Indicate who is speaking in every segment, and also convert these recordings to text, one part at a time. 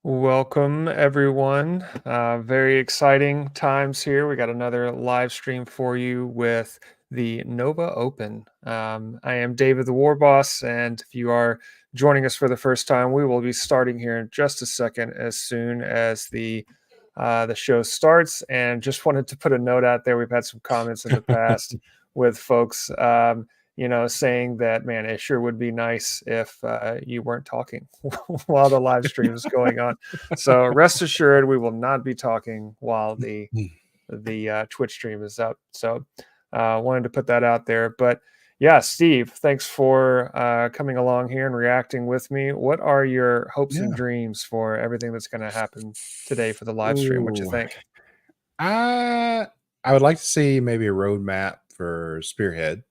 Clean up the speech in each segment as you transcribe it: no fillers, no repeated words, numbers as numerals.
Speaker 1: Welcome, everyone. Very exciting times here. We got another live stream for you with the Nova Open. I am David, the War Boss, and if you are joining us for the first time, we will be starting here in just a second as soon as the show starts. And just wanted to put a note out there. We've had some comments in the past with folks. Saying that, man, it sure would be nice if you weren't talking while the live stream is going on. So rest assured, we will not be talking while the Twitch stream is up. So wanted to put that out there. But yeah, Steve, thanks for coming along here and reacting with me. What are your hopes and
Speaker 2: Yeah.
Speaker 1: dreams for everything that's going to happen today for the live stream? What you
Speaker 2: Ooh.
Speaker 1: think?
Speaker 2: I would like to see maybe a roadmap for Spearhead.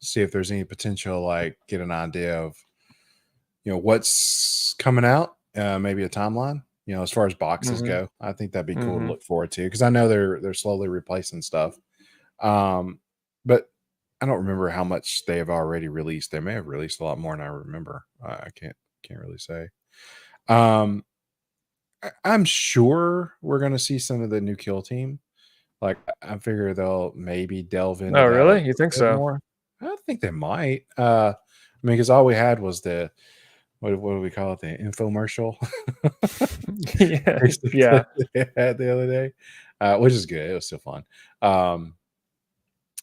Speaker 2: See if there's any potential, like get an idea of what's coming out. Maybe a timeline. As far as boxes
Speaker 1: Mm-hmm.
Speaker 2: go, I think that'd be cool to
Speaker 1: Mm-hmm.
Speaker 2: look forward to because I know they're slowly replacing stuff. But I don't remember how much they have already released. They may have released a lot more than I remember. I can't really say. Um, I'm sure we're going to see some of the new kill team. Like, I figure they'll maybe delve into
Speaker 1: Oh,
Speaker 2: that a
Speaker 1: really?
Speaker 2: little
Speaker 1: You think
Speaker 2: bit
Speaker 1: so?
Speaker 2: more. I think they might. I mean, because all we had was the what do we call it? The infomercial,
Speaker 1: Yeah.
Speaker 2: basically,
Speaker 1: Yeah.
Speaker 2: they had the other day, which is good. It was still fun. Um,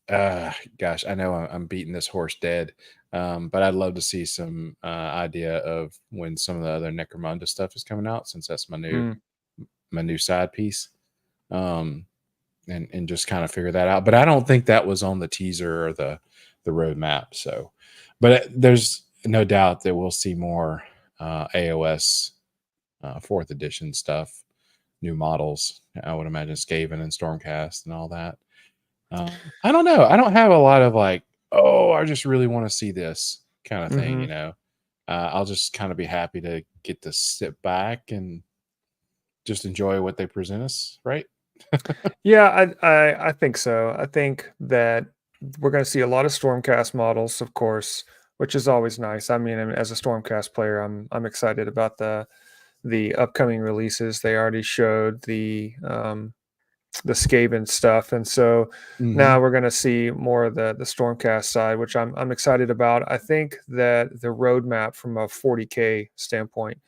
Speaker 2: Gosh, I know I'm beating this horse dead, but I'd love to see some idea of when some of the other Necromunda stuff is coming out, since that's
Speaker 1: Mm.
Speaker 2: my new side piece. Um, and just kind of figure that out. But I don't think that was on the teaser or the roadmap. So, but there's no doubt that we'll see more AOS fourth edition stuff, new models. I would imagine Skaven and Stormcast and all that. I don't know. I don't have a lot of like, oh, I just really want to see this kind of thing.
Speaker 1: Mm-hmm.
Speaker 2: I'll just kind of be happy to get to sit back and just enjoy what they present us. Right.
Speaker 1: Yeah, I think so. I think that we're going to see a lot of Stormcast models, of course, which is always nice. I mean, as a Stormcast player, I'm excited about the upcoming releases. They already showed the Skaven stuff, and so
Speaker 2: Mm-hmm.
Speaker 1: now we're going to see more of the Stormcast side, which I'm excited about. I think that the roadmap from a 40K standpoint,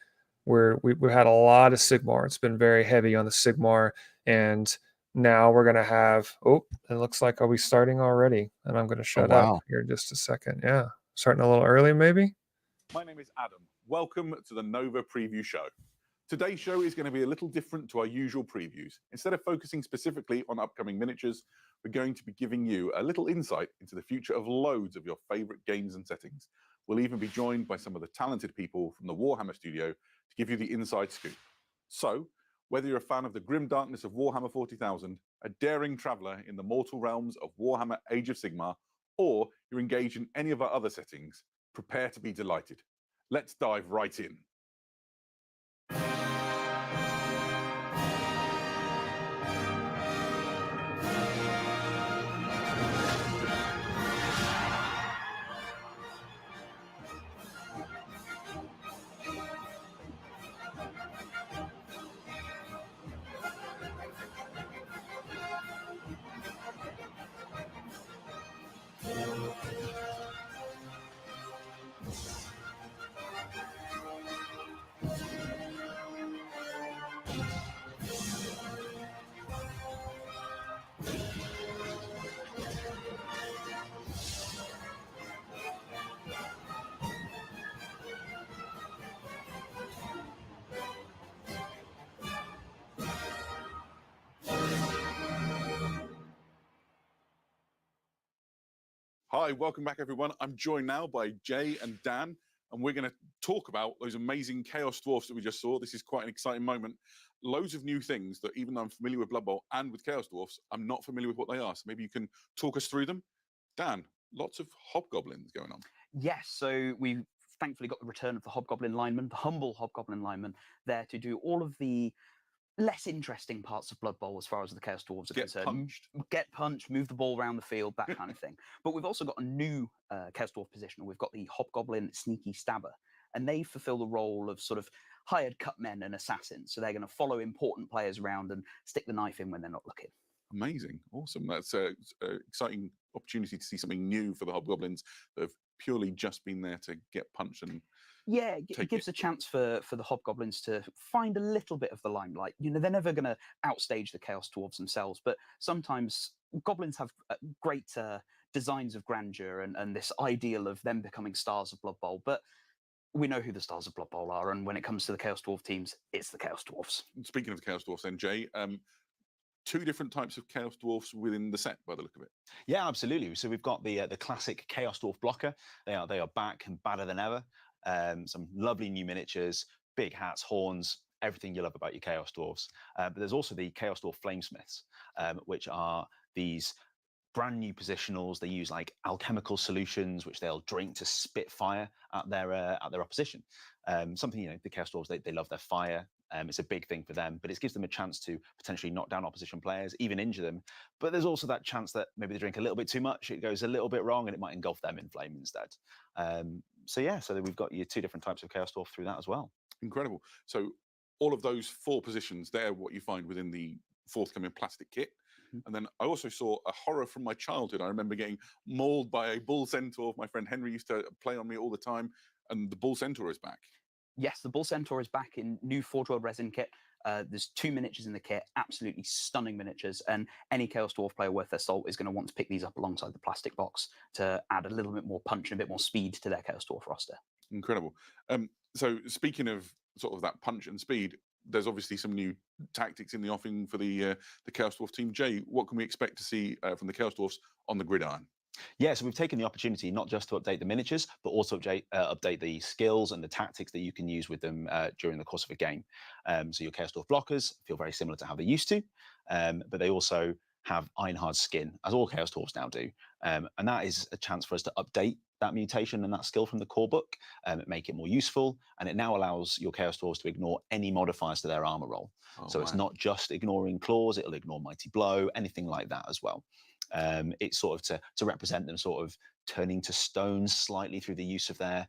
Speaker 1: where we've had a lot of Sigmar, it's been very heavy on the Sigmar, and now we're going to have. Oh, it looks like are we starting already? And I'm going to
Speaker 2: Oh
Speaker 1: shut up
Speaker 2: wow.
Speaker 1: here in just a second. Yeah, starting a little early, maybe.
Speaker 3: My name is Adam. Welcome to the Nova Preview Show. Today's show is going to be a little different to our usual previews. Instead of focusing specifically on upcoming miniatures, we're going to be giving you a little insight into the future of loads of your favorite games and settings. We'll even be joined by some of the talented people from the Warhammer studio to give you the inside scoop. So, whether you're a fan of the grim darkness of Warhammer 40,000, a daring traveler in the mortal realms of Warhammer Age of Sigmar, or you're engaged in any of our other settings, prepare to be delighted. Let's dive right in. Hi, welcome back, everyone. I'm joined now by Jay and Dan, and we're going to talk about those amazing Chaos Dwarfs that we just saw. This is quite an exciting moment. Loads of new things that, even though I'm familiar with Blood Bowl and with Chaos Dwarfs, I'm not familiar with what they are. So maybe you can talk us through them. Dan, lots of hobgoblins going on.
Speaker 4: Yes, so we've thankfully got the return of the Hobgoblin lineman, the humble Hobgoblin lineman, there to do all of the less interesting parts of Blood Bowl as far as the Chaos Dwarves are concerned. Get punched, move the ball around the field, that kind of thing. But we've also got a new Chaos Dwarf position. We've got the Hobgoblin Sneaky Stabber, and they fulfill the role of sort of hired cutmen and assassins. So they're going to follow important players around and stick the knife in when they're not looking.
Speaker 3: Amazing, awesome. That's an exciting opportunity to see something new for the Hobgoblins that have purely just been there to get punched and
Speaker 4: yeah, it gives a chance for the Hobgoblins to find a little bit of the limelight. You know, they're never going to outstage the Chaos Dwarves themselves, but sometimes goblins have great designs of grandeur and this ideal of them becoming stars of Blood Bowl. But we know who the stars of Blood Bowl are, and when it comes to the Chaos Dwarf teams, it's the Chaos Dwarfs.
Speaker 3: Speaking of the Chaos Dwarfs, then Jay, two different types of Chaos Dwarfs within the set, by the look of it.
Speaker 5: Yeah, absolutely. So we've got the classic Chaos Dwarf blocker. They are back and badder than ever. Some lovely new miniatures, big hats, horns, everything you love about your Chaos Dwarfs. But there's also the Chaos Dwarf Flamesmiths, which are these brand new positionals. They use like alchemical solutions, which they'll drink to spit fire at their opposition. Something, the Chaos Dwarves, they love their fire. It's a big thing for them, but it gives them a chance to potentially knock down opposition players, even injure them. But there's also that chance that maybe they drink a little bit too much, it goes a little bit wrong, and it might engulf them in flame instead. So we've got your two different types of Chaos Dwarf through that as well.
Speaker 3: Incredible. So all of those 4 positions, they're what you find within the forthcoming plastic kit. And then I also saw a horror from my childhood. I remember getting mauled by a bull centaur. My friend Henry used to play on me all the time, and the bull centaur is back.
Speaker 4: Yes, the bull centaur is back in new Forge World resin kit. There's 2 miniatures in the kit, absolutely stunning miniatures, and any Chaos Dwarf player worth their salt is going to want to pick these up alongside the plastic box to add a little bit more punch and a bit more speed to their Chaos Dwarf roster.
Speaker 3: Incredible. So speaking of sort of that punch and speed, there's obviously some new tactics in the offing for the Chaos Dwarf team. Jay, what can we expect to see from the Chaos Dwarfs on the gridiron?
Speaker 5: Yeah, so we've taken the opportunity not just to update the miniatures, but also update the skills and the tactics that you can use with them during the course of a game. So your Chaos Dwarf blockers feel very similar to how they used to, but they also have Ironhard skin, as all Chaos Dwarfs now do. And that is a chance for us to update that mutation and that skill from the core book, make it more useful, and it now allows your Chaos Dwarfs to ignore any modifiers to their armor roll. So it's not just ignoring claws, it'll ignore Mighty Blow, anything like that as well. It's sort of to represent them sort of turning to stone slightly through the use of their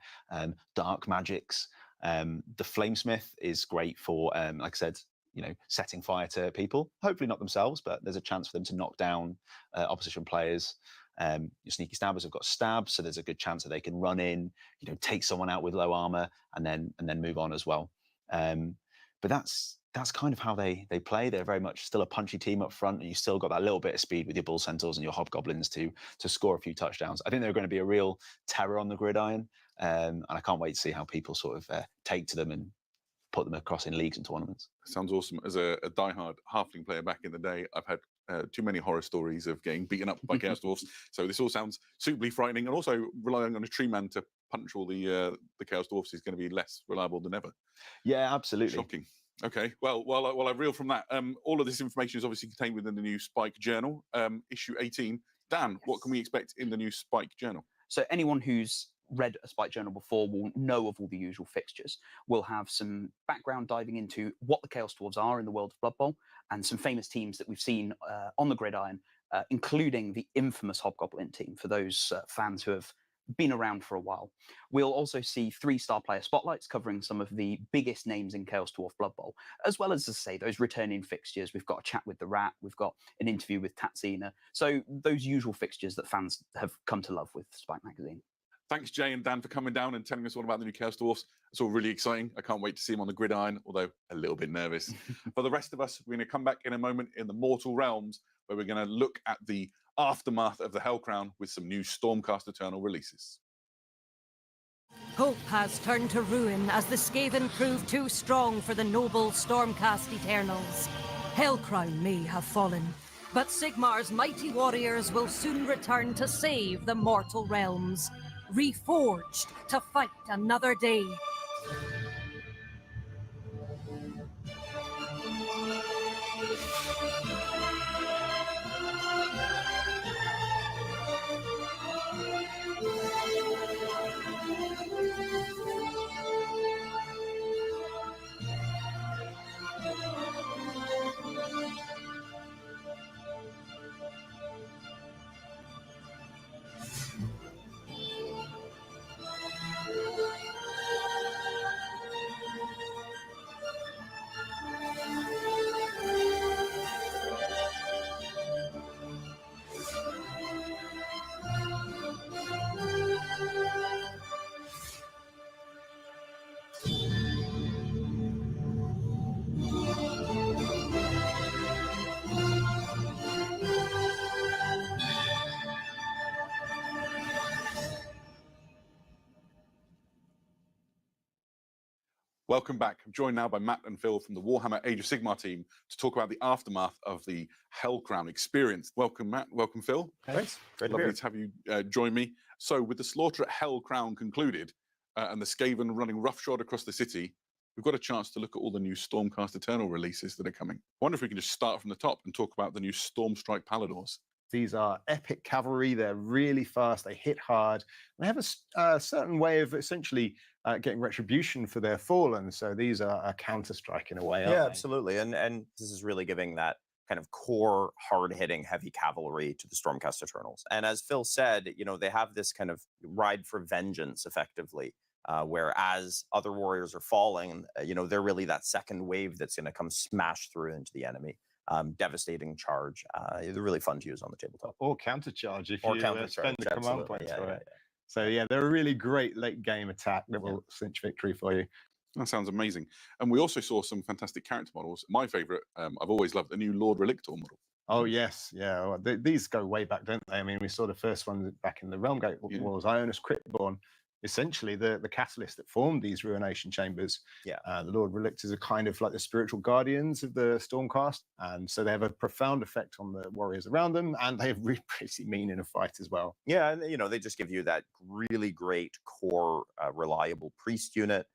Speaker 5: dark magics. The Flamesmith is great for, like I said, setting fire to people. Hopefully not themselves, but there's a chance for them to knock down opposition players. Your Sneaky Stabbers have got stab, so there's a good chance that they can run in, take someone out with low armor and then move on as well. But that's kind of how they play. They're very much still a punchy team up front, and you still got that little bit of speed with your Bull Centaurs and your Hobgoblins to score a few touchdowns. I think they're going to be a real terror on the gridiron, and I can't wait to see how people sort of take to them and put them across in leagues and tournaments.
Speaker 3: Sounds awesome. As a diehard halfling player back in the day, I've had too many horror stories of getting beaten up by Chaos Dwarfs. So this all sounds suitably frightening, and also relying on a tree man to punch all the Chaos Dwarfs is going to be less reliable than ever.
Speaker 5: Yeah, absolutely.
Speaker 3: Shocking. Okay, well, while I reel from that, all of this information is obviously contained within the new Spike Journal, issue 18. Dan, what can we expect in the new Spike Journal?
Speaker 4: So anyone who's read a Spike Journal before will know of all the usual fixtures. We'll have some background diving into what the Chaos Dwarves are in the world of Blood Bowl, and some famous teams that we've seen on the gridiron, including the infamous Hobgoblin team, for those fans who have been around for a while. We'll also see 3-star player spotlights covering some of the biggest names in Chaos Dwarf Blood Bowl, as well as say, those returning fixtures. We've got a chat with the Rat, we've got an interview with Tatsina. So those usual fixtures that fans have come to love with Spike Magazine.
Speaker 3: Thanks, Jay and Dan, for coming down and telling us all about the new Chaos Dwarfs. It's all really exciting. I can't wait to see them on the gridiron, although a little bit nervous. For the rest of us, we're going to come back in a moment in the Mortal Realms, where we're going to look at the aftermath of the Hellcrown with some new Stormcast Eternal releases.
Speaker 6: Hope has turned to ruin as the Skaven proved too strong for the noble Stormcast Eternals. Hellcrown may have fallen, but Sigmar's mighty warriors will soon return to save the mortal realms, reforged to fight another day.
Speaker 3: Welcome back. I'm joined now by Matt and Phil from the Warhammer Age of Sigmar team to talk about the aftermath of the Hellcrown experience. Welcome, Matt. Welcome, Phil.
Speaker 7: Thanks. Great
Speaker 3: Lovely
Speaker 7: to
Speaker 3: to have you join me. So, with the slaughter at Hellcrown concluded and the Skaven running roughshod across the city, we've got a chance to look at all the new Stormcast Eternal releases that are coming. I wonder if we can just start from the top and talk about the new Stormstrike Paladors.
Speaker 7: These are epic cavalry. They're really fast. They hit hard. They have a certain way of essentially getting retribution for their fallen. So these are a counter-strike in a way, aren't
Speaker 8: Yeah,
Speaker 7: they?
Speaker 8: absolutely. And this is really giving that kind of core, hard-hitting, heavy cavalry to the Stormcast Eternals. And as Phil said, you know, they have this kind of ride for vengeance, effectively, where as other warriors are falling, you know, they're really that second wave that's going to come smash through into the enemy. Devastating charge. They're really fun to use on the tabletop.
Speaker 7: Or counter-charge if
Speaker 8: Or
Speaker 7: you
Speaker 8: counter-charge,
Speaker 7: spend the command
Speaker 8: absolutely.
Speaker 7: points
Speaker 8: Yeah,
Speaker 7: for
Speaker 8: yeah,
Speaker 7: it. So yeah, they're a really great late-game attack that
Speaker 8: Yeah.
Speaker 7: will cinch victory for you.
Speaker 3: That sounds amazing. And we also saw some fantastic character models. My favourite, I've always loved the new Lord Relictor model.
Speaker 7: Oh yes, yeah. Well, these go way back, don't they? I mean, we saw the first one back in the Realmgate
Speaker 3: Yeah.
Speaker 7: Wars. Ionis Cryptborn, essentially the catalyst that formed these ruination chambers.
Speaker 8: Yeah.
Speaker 7: The Lord Relictors are kind of like the spiritual guardians of the Stormcast, and so they have a profound effect on the warriors around them, and they are really pretty mean in a fight as well.
Speaker 8: Yeah, and you know, they just give you that really great core, reliable priest unit.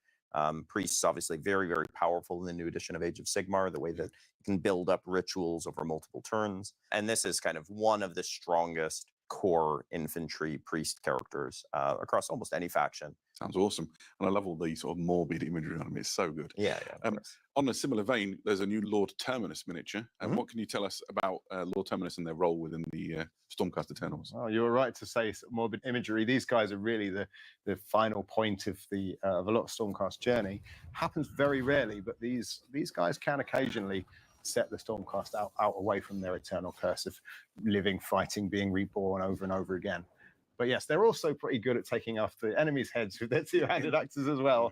Speaker 8: Priests obviously very, very powerful in the new edition of Age of Sigmar, the way that you can build up rituals over multiple turns. And this is kind of one of the strongest core infantry priest characters across almost any faction.
Speaker 3: Sounds awesome. And I love all the sort of morbid imagery on them. It's so good.
Speaker 8: Yeah, of course.
Speaker 3: On a similar vein, there's a new Lord Terminus miniature. And what can you tell us about Lord Terminus and their role within the Stormcast Eternals?
Speaker 7: Oh, you were right to say morbid imagery. These guys are really the final point of the of a lot of Stormcast journey. Happens very rarely, but these guys can occasionally set the Stormcast out away from their eternal curse of living, fighting, being reborn over and over again. But yes, they're also pretty good at taking off the enemy's heads with their two-handed axes as well,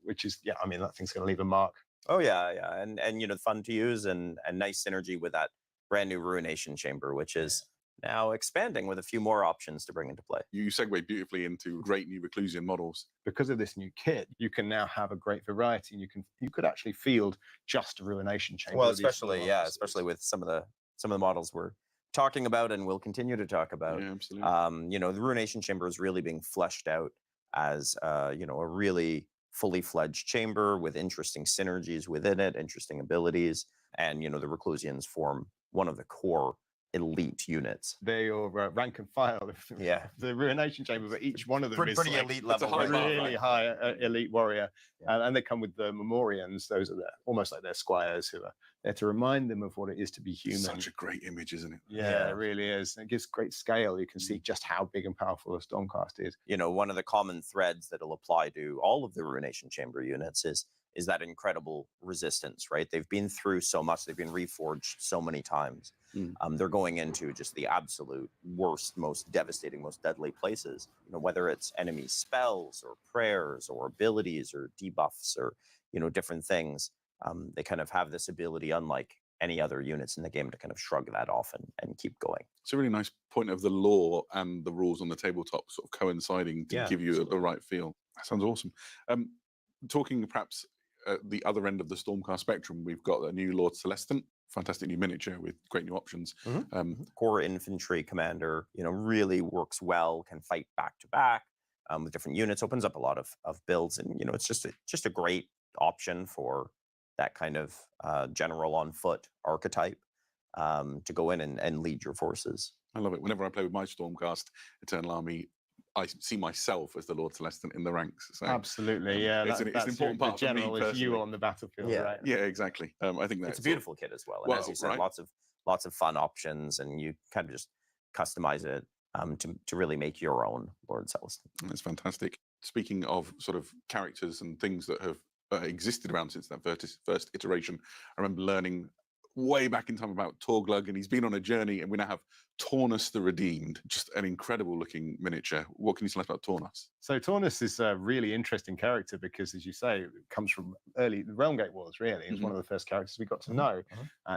Speaker 7: which is, yeah, I mean, that thing's going to leave a mark.
Speaker 8: Oh yeah, and you know, fun to use and nice synergy with that brand new Ruination Chamber, which is now expanding with a few more options to bring into play.
Speaker 3: You segue beautifully into great new Reclusian models.
Speaker 7: Because of this new kit, you can now have a great variety, and you could actually field just a Ruination Chamber.
Speaker 8: Well,
Speaker 7: with these
Speaker 8: especially
Speaker 7: models.
Speaker 8: especially with some of the models we're talking about and will continue to talk about.
Speaker 3: Yeah, absolutely.
Speaker 8: You know, the Ruination Chamber is really being fleshed out as you know, a really fully fledged chamber with interesting synergies within it, interesting abilities, and you know, the Reclusians form one of the core elite units.
Speaker 7: They're your rank and file.
Speaker 8: Yeah.
Speaker 7: The Ruination Chamber, but each one of them is
Speaker 8: Pretty
Speaker 7: like
Speaker 8: elite
Speaker 3: that's a
Speaker 8: level.
Speaker 3: high bar,
Speaker 7: really
Speaker 3: right?
Speaker 7: high elite warrior.
Speaker 8: Yeah.
Speaker 7: And they come with the Memorians. Those are almost like their squires who are there to remind them of what it is to be human.
Speaker 3: Such a great image, isn't it?
Speaker 7: Yeah, it really is. It gives great scale. You can see just how big and powerful a Stormcast is.
Speaker 8: You know, one of the common threads that'll apply to all of the Ruination Chamber units is that incredible resistance, right? They've been through so much, they've been reforged so many times. They're going into just the absolute worst, most devastating, most deadly places. You know, whether it's enemy spells or prayers or abilities or debuffs or, you know, different things. They kind of have this ability, unlike any other units in the game, to kind of shrug that off and keep going.
Speaker 3: It's a really nice point of the lore and the rules on the tabletop sort of coinciding to give you the right feel. That sounds awesome. Talking perhaps at the other end of the Stormcast spectrum, we've got a new Lord Celestant, fantastic new miniature with great new options.
Speaker 8: Core infantry commander, you know, really works well, can fight back to back with different units, opens up a lot of builds, and you know, it's just a great option for that kind of general on foot archetype to go in and lead your forces.
Speaker 3: I love it. Whenever I play with my Stormcast Eternal Army, I see myself as the Lord Celestant in the ranks. So,
Speaker 7: absolutely, yeah.
Speaker 3: it's an important part
Speaker 7: the
Speaker 3: for me
Speaker 7: general is you
Speaker 3: personally.
Speaker 7: on the battlefield,
Speaker 8: Yeah.
Speaker 7: right?
Speaker 3: Yeah, exactly. I think that's
Speaker 8: It's a beautiful kit as well, and as you said,
Speaker 3: right.
Speaker 8: lots of fun options, and you kind of just customize it to really make your own Lord Celestin.
Speaker 3: That's fantastic. Speaking of sort of characters and things that have existed around since that first iteration, I remember learning way back in time about Torglug, and he's been on a journey, and we now have Taunus the Redeemed, just an incredible looking miniature. What can you tell us about Taunus?
Speaker 7: So Taunus is a really interesting character because, as you say, it comes from the Realmgate Wars, really. He's one of the first characters we got to know.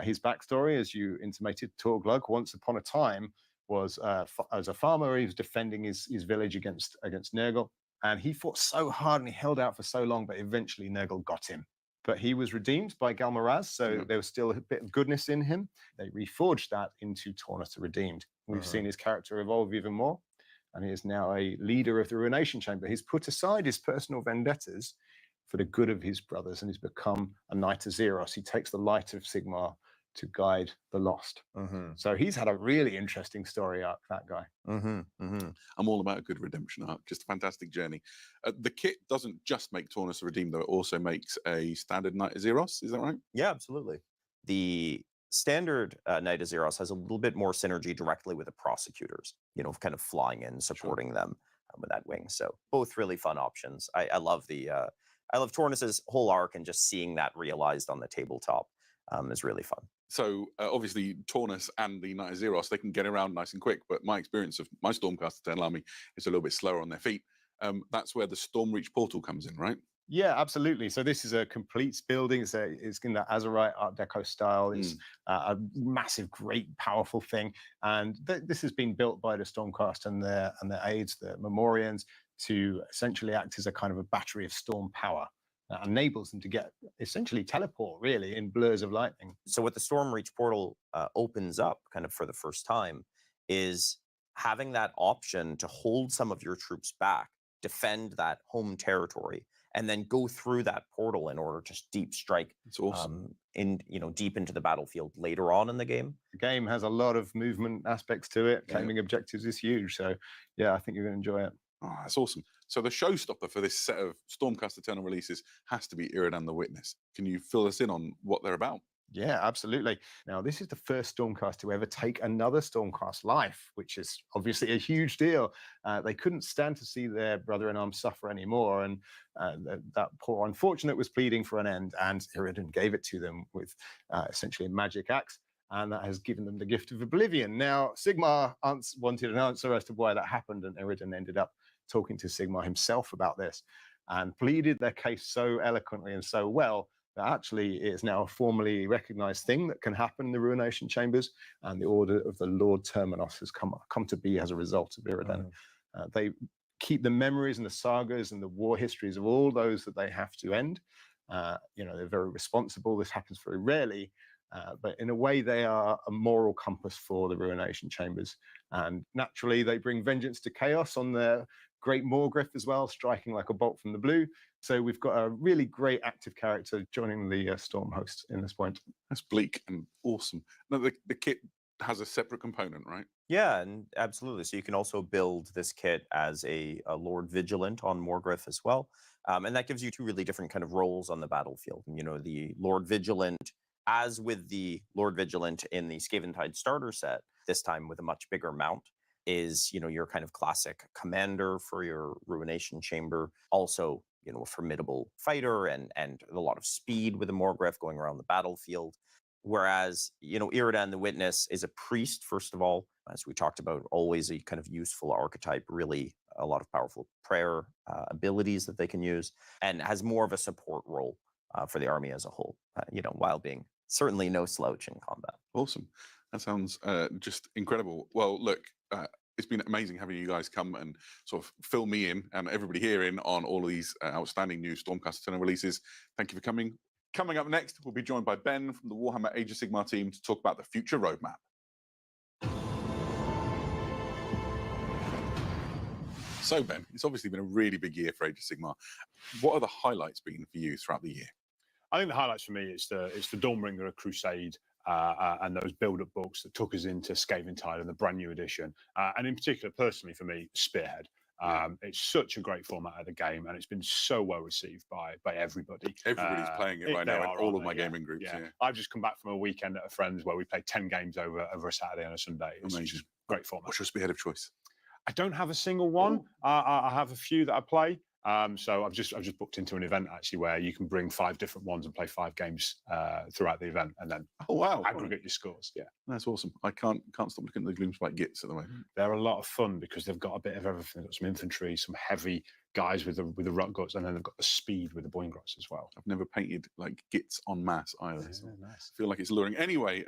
Speaker 7: His backstory, as you intimated, Torglug, once upon a time, was as a farmer, he was defending his village against Nurgle. And he fought so hard and he held out for so long, but eventually Nurgle got him. But he was redeemed by Galmaraz, so there was still a bit of goodness in him. They reforged that into Tornus the Redeemed. We've seen his character evolve even more, and he is now a leader of the Ruination Chamber. He's put aside his personal vendettas for the good of his brothers, and he's become a Knight of Xeros. He takes the light of Sigmar to guide the lost. So he's had a really interesting story arc, that guy.
Speaker 3: I'm all about a good redemption arc, just a fantastic journey. The kit doesn't just make Tornus the Redeemed, though. It also makes a standard Knight of Xeros. Is that right?
Speaker 8: Yeah, absolutely. The standard Knight of Xeros has a little bit more synergy directly with the prosecutors, you know, kind of flying in, supporting them with that wing. So both really fun options. I love I love Tornus's whole arc, and just seeing that realized on the tabletop is really fun.
Speaker 3: So obviously Tornus and the Knight of Xeros, they can get around nice and quick, but my experience of my Stormcast Eternal Army is a little bit slower on their feet. That's where the Stormreach portal comes in, right?
Speaker 7: Yeah, absolutely. So this is a complete building. It's in the Azerite Art Deco style. It's a massive, great, powerful thing. And this has been built by the Stormcast and their aides, the Memorians, to essentially act as a kind of a battery of storm power that enables them to get essentially teleport, really, in blurs of lightning.
Speaker 8: So what the Stormreach portal opens up kind of for the first time is having that option to hold some of your troops back, defend that home territory, and then go through that portal in order to deep strike.
Speaker 3: It's awesome.
Speaker 8: Deep into the battlefield later on in the game.
Speaker 7: The game has a lot of movement aspects to it. Claiming objectives is huge. So yeah, I think you're going to enjoy it.
Speaker 3: Oh, that's awesome. So the showstopper for this set of Stormcast Eternal releases has to be Iridan the Witness. Can you fill us in on what they're about?
Speaker 7: Yeah, absolutely. Now, this is the first Stormcast to ever take another Stormcast life, which is obviously a huge deal. They couldn't stand to see their brother-in-arms suffer anymore, and that poor unfortunate was pleading for an end, and Iridan gave it to them with essentially a magic axe, and that has given them the gift of oblivion. Now, Sigmar wanted an answer as to why that happened, and Iridan ended up talking to Sigmar himself about this and pleaded their case so eloquently and so well that actually it is now a formally recognized thing that can happen in the Ruination Chambers, and the Order of the Lord Terminos has come to be as a result of Iridan. They keep the memories and the sagas and the war histories of all those that they have to end. They're very responsible. This happens very rarely, but in a way they are a moral compass for the Ruination Chambers. And naturally they bring vengeance to chaos on their great Morgriff as well, striking like a bolt from the blue. So we've got a really great active character joining the Storm host in this point.
Speaker 3: That's bleak and awesome. Now, the kit has a separate component, right?
Speaker 8: Yeah, and absolutely. So you can also build this kit as a Lord Vigilant on Morgriff as well. And that gives you two really different kind of roles on the battlefield. You know, the Lord Vigilant, as with the Lord Vigilant in the Scaventide starter set, this time with a much bigger mount, is, you know, your kind of classic commander for your Ruination Chamber. Also, you know, a formidable fighter and a lot of speed with a Morgriff going around the battlefield. Whereas, you know, Iridan the Witness is a priest, first of all, as we talked about, always a kind of useful archetype, really a lot of powerful prayer abilities that they can use, and has more of a support role for the army as a whole, while being certainly no slouch in combat.
Speaker 3: Awesome. That sounds just incredible. Well, look, it's been amazing having you guys come and sort of fill me in and everybody here in on all of these outstanding new Stormcast Eternal releases. Thank you for coming. Coming up next, we'll be joined by Ben from the Warhammer Age of Sigmar team to talk about the future roadmap. So, Ben, it's obviously been a really big year for Age of Sigmar. What are the highlights been for you throughout the year?
Speaker 9: I think the highlights for me is the Dawnbringer Crusade and those build-up books that took us into Scaventide and the brand new edition. And in particular, personally for me, Spearhead. It's such a great format of the game, and it's been so well received by everybody.
Speaker 3: Everybody's playing it right now in all of my gaming groups. Yeah.
Speaker 9: I've just come back from a weekend at a friend's where we played 10 games over a Saturday and a Sunday. It's just great format.
Speaker 3: What's your Spearhead of choice?
Speaker 9: I don't have a single one. I have a few that I play. So I've just booked into an event actually where you can bring 5 different ones and play 5 games throughout the event, and then aggregate your scores. Yeah,
Speaker 3: that's awesome. I can't stop looking at the Gloomspite Gits at the moment.
Speaker 9: They're a lot of fun because they've got a bit of everything. They've got some infantry, some heavy guys with the rot guts, and then they've got the speed with the Boingrots as well.
Speaker 3: I've never painted like Gits en masse either.
Speaker 9: So
Speaker 3: nice. I feel like it's luring. Anyway,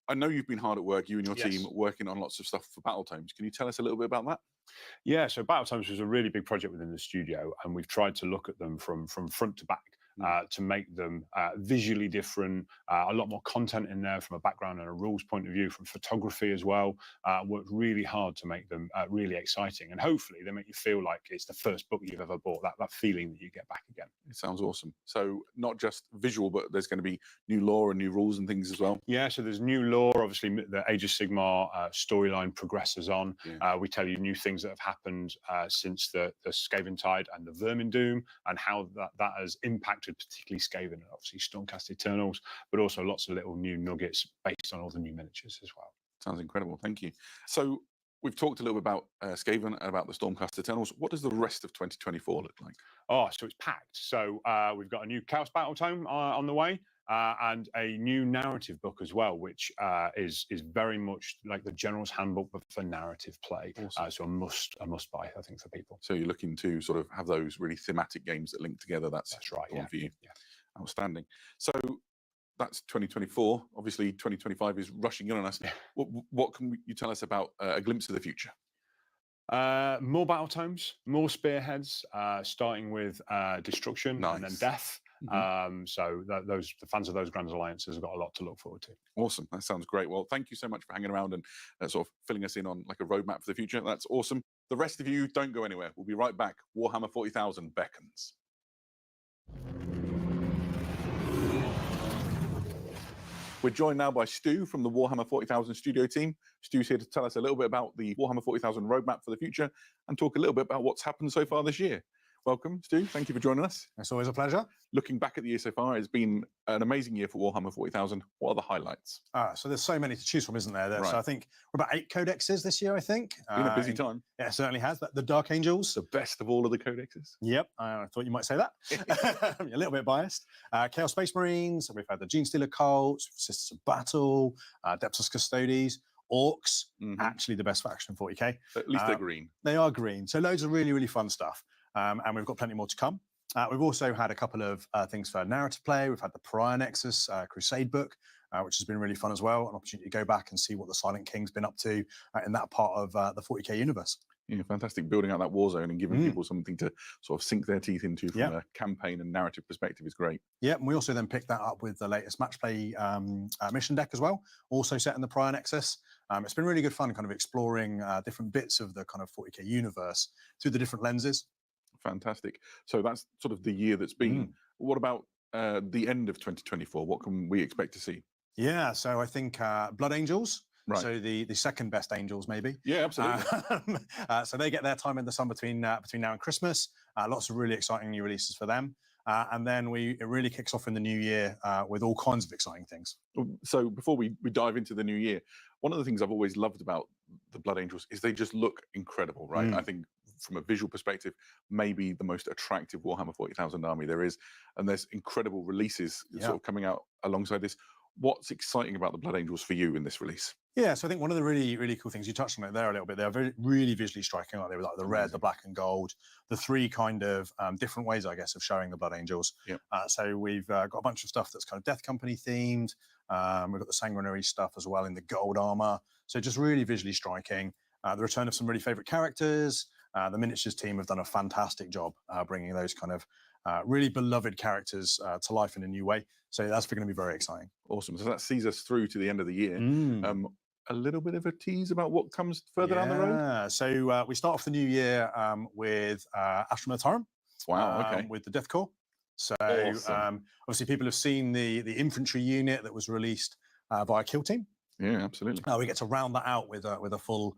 Speaker 3: I know you've been hard at work, you and your
Speaker 9: Yes.
Speaker 3: team, working on lots of stuff for Battle Tomes. Can you tell us a little bit about that?
Speaker 9: Yeah, so Battle Tomes was a really big project within the studio, and we've tried to look at them from front to back. To make them visually different, a lot more content in there from a background and a rules point of view, from photography as well. Worked really hard to make them really exciting, and hopefully they make you feel like it's the first book you've ever bought, that feeling that you get back again.
Speaker 3: It sounds awesome. So not just visual, but there's going to be new lore and new rules and things as well.
Speaker 9: Yeah, so there's new lore. Obviously, the Age of Sigmar storyline progresses on.
Speaker 3: Yeah.
Speaker 9: We tell you new things that have happened since the Skaven Tide and the Vermin Doom, and how that has impacted particularly Skaven and obviously Stormcast Eternals, but also lots of little new nuggets based on all the new miniatures as well.
Speaker 3: Sounds incredible. Thank you. So we've talked a little bit about Skaven and about the Stormcast Eternals. What does the rest of 2024 look like?
Speaker 9: Oh, so it's packed. So we've got a new Chaos Battle Tome on the way. And a new narrative book as well, which is very much like the General's Handbook, but for narrative play.
Speaker 3: Awesome.
Speaker 9: So a must buy, I think, for people.
Speaker 3: So you're looking to sort of have those really thematic games that link together. That's
Speaker 9: right.
Speaker 3: The one for you.
Speaker 9: Yeah.
Speaker 3: Outstanding. So that's 2024. Obviously, 2025 is rushing in on us.
Speaker 9: Yeah.
Speaker 3: What can you tell us about a glimpse of the future?
Speaker 9: More battle tomes, more spearheads, starting with destruction and then death. So the fans of those Grand Alliances have got a lot to look forward to.
Speaker 3: Awesome. That sounds great. Well, thank you so much for hanging around and sort of filling us in on like a roadmap for the future. That's awesome. The rest of you, don't go anywhere. We'll be right back. Warhammer 40,000 beckons. We're joined now by Stu from the Warhammer 40,000 studio team. Stu's here to tell us a little bit about the Warhammer 40,000 roadmap for the future and talk a little bit about what's happened so far this year. Welcome, Stu. Thank you for joining us.
Speaker 10: It's always a pleasure.
Speaker 3: Looking back at the year so far, it's been an amazing year for Warhammer 40,000. What are the highlights?
Speaker 10: So there's so many to choose from, isn't there?
Speaker 3: Right.
Speaker 10: So I think we're about 8 codexes this year, I think.
Speaker 3: Been a busy time.
Speaker 10: Yeah, it certainly has. The Dark Angels.
Speaker 3: The best of all of the codexes.
Speaker 10: Yep, I thought you might say that. a little bit biased. Chaos Space Marines. We've had the Gene Stealer Cults, Sisters of Battle, Deptus Custodes, Orcs. Actually the best faction in 40k.
Speaker 3: At least they're green.
Speaker 10: They are green. So loads of really, really fun stuff. And we've got plenty more to come. We've also had a couple of things for narrative play. We've had the Pariah Nexus Crusade book, which has been really fun as well. An opportunity to go back and see what the Silent King's been up to in that part of the 40k universe.
Speaker 3: Yeah, fantastic. Building out that war zone and giving people something to sort of sink their teeth into from a campaign and narrative perspective is great.
Speaker 10: Yeah, and we also then picked that up with the latest match play mission deck as well, also set in the Pariah Nexus. It's been really good fun kind of exploring different bits of the kind of 40k universe through the different lenses.
Speaker 3: Fantastic. So that's sort of the year that's been. What about the end of 2024? What can we expect to see?
Speaker 10: Yeah, so I think Blood Angels.
Speaker 3: Right.
Speaker 10: So the second best angels, maybe.
Speaker 3: Yeah, absolutely.
Speaker 10: So they get their time in the sun between now and Christmas. Lots of really exciting new releases for them. And then it really kicks off in the new year with all kinds of exciting things.
Speaker 3: So before we dive into the new year, one of the things I've always loved about the Blood Angels is they just look incredible, right? I think from a visual perspective, maybe the most attractive Warhammer 40,000 army there is. And there's incredible releases sort of coming out alongside this. What's exciting about the Blood Angels for you in this release?
Speaker 10: Yeah, so I think one of the really, really cool things, you touched on it there a little bit, they're really visually striking, aren't they? With like the red, the black and gold, the three kind of different ways, I guess, of showing the Blood Angels.
Speaker 3: Yep.
Speaker 10: So we've got a bunch of stuff that's kind of Death Company themed. We've got the sanguinary stuff as well in the gold armor. So just really visually striking. The return of some really favorite characters. The miniatures team have done a fantastic job bringing those kind of really beloved characters to life in a new way. So that's going to be very exciting.
Speaker 3: Awesome. So that sees us through to the end of the year. A little bit of a tease about what comes further down the road?
Speaker 10: Yeah, so we start off the new year with Astra Militarum.
Speaker 3: Wow, okay.
Speaker 10: With the Death Corps. So
Speaker 3: Awesome.
Speaker 10: Obviously people have seen the infantry unit that was released via Kill Team.
Speaker 3: Yeah, absolutely.
Speaker 10: We get to round that out with a full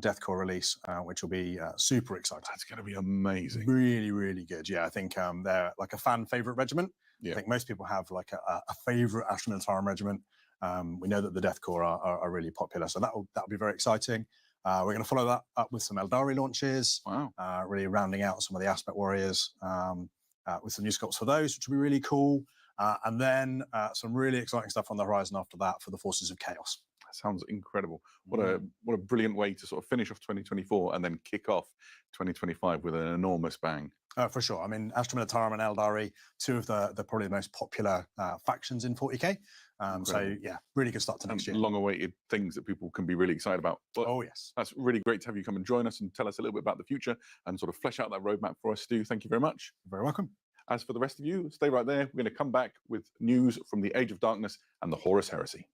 Speaker 10: Death Corps release, which will be super exciting.
Speaker 3: That's going to be amazing.
Speaker 10: Really, really good. Yeah, I think they're like a fan favorite regiment.
Speaker 3: Yeah.
Speaker 10: I think most people have like a favorite Astra Militarum regiment. We know that the Death Corps are really popular, so that'll be very exciting. We're going to follow that up with some Eldari launches.
Speaker 3: Wow.
Speaker 10: Really rounding out some of the Aspect Warriors with some new sculpts for those, which will be really cool. And then some really exciting stuff on the horizon after that for the Forces of Chaos.
Speaker 3: That sounds incredible. What a brilliant way to sort of finish off 2024 and then kick off 2025 with an enormous bang.
Speaker 10: For sure. I mean, Astra Militarum and Eldari, two of the probably the most popular factions in 40k. So
Speaker 3: Incredible.
Speaker 10: yeah, really good start to next year.
Speaker 3: Long-awaited things that people can be really excited about. But
Speaker 10: Oh yes,
Speaker 3: that's really great to have you come and join us and tell us a little bit about the future and sort of flesh out that roadmap for us, Stu. Thank you very much.
Speaker 10: you're very welcome.
Speaker 3: As for the rest of you, stay right there. We're going to come back with news from the Age of Darkness and the Horus Heresy.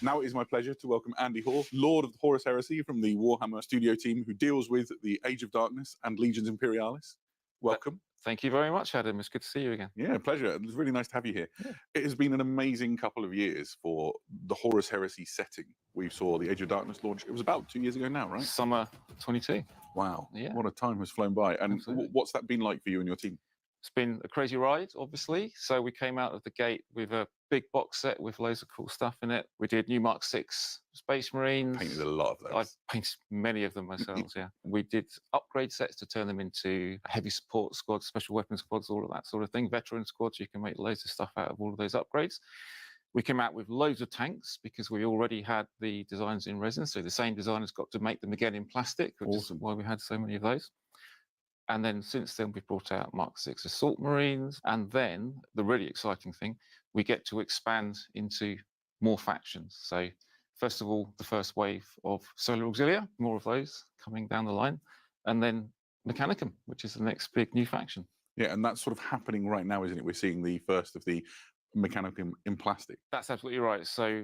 Speaker 3: Now it is my pleasure to welcome Andy Hall, Lord of the Horus Heresy from the Warhammer studio team, who deals with the Age of Darkness and Legions Imperialis. Welcome.
Speaker 11: Thank you very much, Adam. It's good to see you again.
Speaker 3: Yeah, pleasure. It's really nice to have you here. It has been an amazing couple of years for the Horus Heresy setting. We saw the Age of Darkness launch. It was about 2 years ago now, right?
Speaker 11: Summer 22.
Speaker 3: Wow.
Speaker 11: Yeah.
Speaker 3: What a time has flown by. And
Speaker 11: Absolutely.
Speaker 3: what's that been like for you and your team?
Speaker 11: It's been a crazy ride, obviously. So we came out of the gate with a big box set with loads of cool stuff in it. We did new Mark 6 Space Marines.
Speaker 3: Painted a lot of those.
Speaker 11: I painted many of them myself, yeah. We did upgrade sets to turn them into heavy support squads, special weapons squads, all of that sort of thing. Veteran squads, you can make loads of stuff out of all of those upgrades. We came out with loads of tanks because we already had the designs in resin. So the same designers got to make them again in plastic, which is why we had so many of those. And then since then, we've brought out Mark 6 Assault Marines. And then the really exciting thing, we get to expand into more factions. So first of all, the first wave of Solar Auxilia, more of those coming down the line. And then Mechanicum, which is the next big new faction.
Speaker 3: Yeah, and that's sort of happening right now, isn't it? We're seeing the first of the Mechanicum in plastic.
Speaker 11: That's absolutely right. So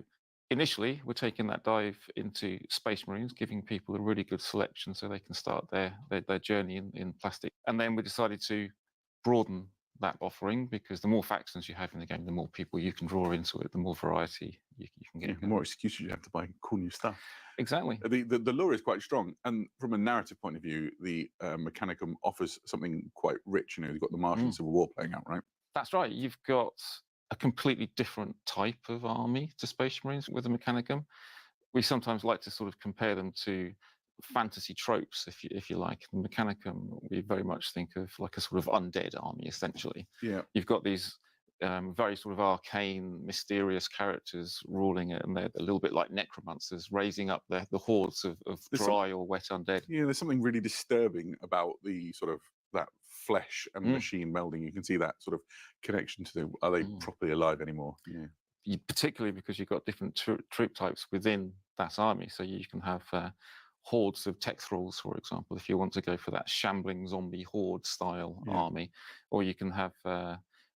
Speaker 11: initially, we're taking that dive into Space Marines, giving people a really good selection so they can start their journey in plastic. And then we decided to broaden that offering because the more factions you have in the game, the more people you can draw into it, the more variety you can get.
Speaker 3: Yeah, the more excuses you have to buy cool new stuff.
Speaker 11: Exactly.
Speaker 3: The lure is quite strong. And from a narrative point of view, the Mechanicum offers something quite rich. You know, you've got the Martian Civil War playing out, right?
Speaker 11: That's right. You've got a completely different type of army to Space Marines with the Mechanicum. We sometimes like to sort of compare them to fantasy tropes, if you like. The Mechanicum, we very much think of like a sort of undead army, essentially.
Speaker 3: Yeah.
Speaker 11: You've got these very sort of arcane, mysterious characters ruling it, and they're a little bit like necromancers, raising up the hordes of dry or wet undead.
Speaker 3: Yeah, there's something really disturbing about the sort of that flesh and machine melding. You can see that sort of connection to them. Are they properly alive anymore? Yeah.
Speaker 11: Particularly because you've got different troop types within that army. So you can have hordes of tech thralls, for example, if you want to go for that shambling zombie horde style army, or you can have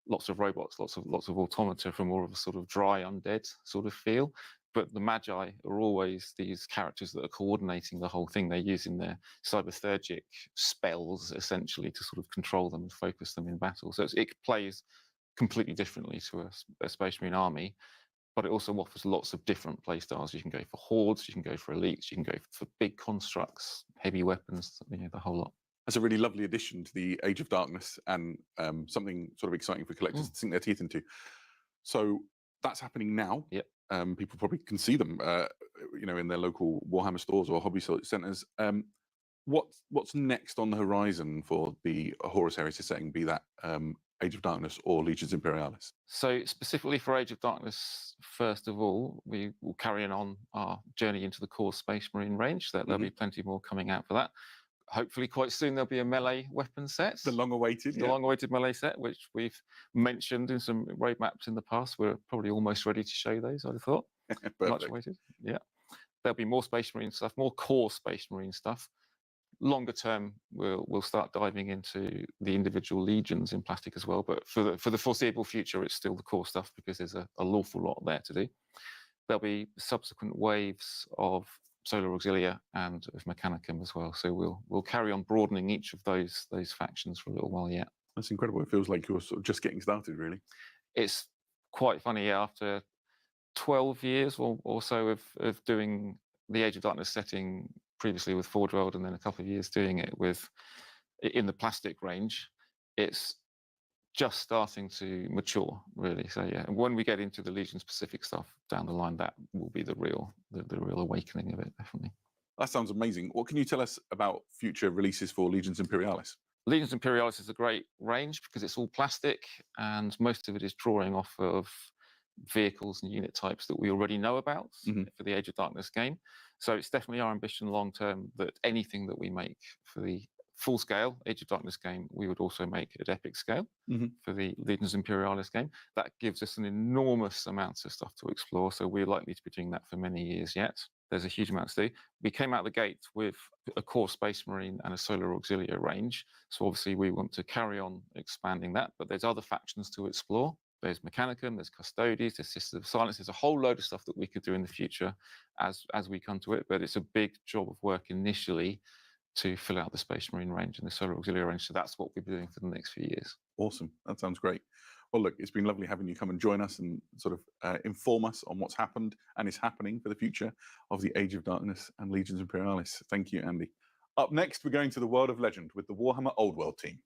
Speaker 11: lots of robots, lots of automata from more of a sort of dry undead sort of feel. But the Magi are always these characters that are coordinating the whole thing. They're using their cyberthurgic spells essentially to sort of control them and focus them in battle. So it plays completely differently to a Space Marine army, but it also offers lots of different play styles. You can go for hordes, you can go for elites, you can go for big constructs, heavy weapons, the whole lot.
Speaker 3: That's a really lovely addition to the Age of Darkness and something sort of exciting for collectors to sink their teeth into. So that's happening now.
Speaker 11: Yep.
Speaker 3: People probably can see them, in their local Warhammer stores or hobby centres. What's next on the horizon for the Horus Heresy setting, be that Age of Darkness or Legions Imperialis?
Speaker 11: So specifically for Age of Darkness, first of all, we will carry on our journey into the core Space Marine range. There'll be plenty more coming out for that. Hopefully quite soon there'll be a melee weapon set.
Speaker 3: The long-awaited.
Speaker 11: The long-awaited melee set, which we've mentioned in some roadmaps in the past. We're probably almost ready to show those, I'd have thought. Much awaited. Yeah. There'll be more Space Marine stuff, more core Space Marine stuff. Longer term, we'll start diving into the individual legions in plastic as well. But for the foreseeable future, it's still the core stuff because there's an awful lot there to do. There'll be subsequent waves of Solar Auxilia and of Mechanicum as well. So we'll carry on broadening each of those factions for a little while yet.
Speaker 3: That's incredible. It feels like you're sort of just getting started, really.
Speaker 11: It's quite funny. After 12 years or so of doing the Age of Darkness setting previously with Forge World and then a couple of years doing it in the plastic range, it's just starting to mature, really. So yeah, and when we get into the Legion specific stuff down the line, that will be the real awakening of it, definitely.
Speaker 3: That sounds amazing. What can you tell us about future releases for Legions Imperialis?
Speaker 11: Legions Imperialis is a great range because it's all plastic and most of it is drawing off of vehicles and unit types that we already know about for the Age of Darkness game. So it's definitely our ambition long term that anything that we make for the full scale Age of Darkness game, we would also make at epic scale for the Legions Imperialis game. That gives us an enormous amount of stuff to explore. So we're likely to be doing that for many years yet. There's a huge amount to do. We came out the gate with a core Space Marine and a Solar Auxiliary range. So obviously we want to carry on expanding that, but there's other factions to explore. There's Mechanicum, there's Custodes, there's Sisters of Silence. There's a whole load of stuff that we could do in the future as we come to it. But it's a big job of work initially to fill out the Space Marine range and the Solar Auxiliary range. So that's what we'll be doing for the next few years.
Speaker 3: Awesome. That sounds great. Well, look, it's been lovely having you come and join us and sort of inform us on what's happened and is happening for the future of the Age of Darkness and Legions Imperialis. Thank you, Andy. Up next, we're going to the World of Legend with the Warhammer Old World team.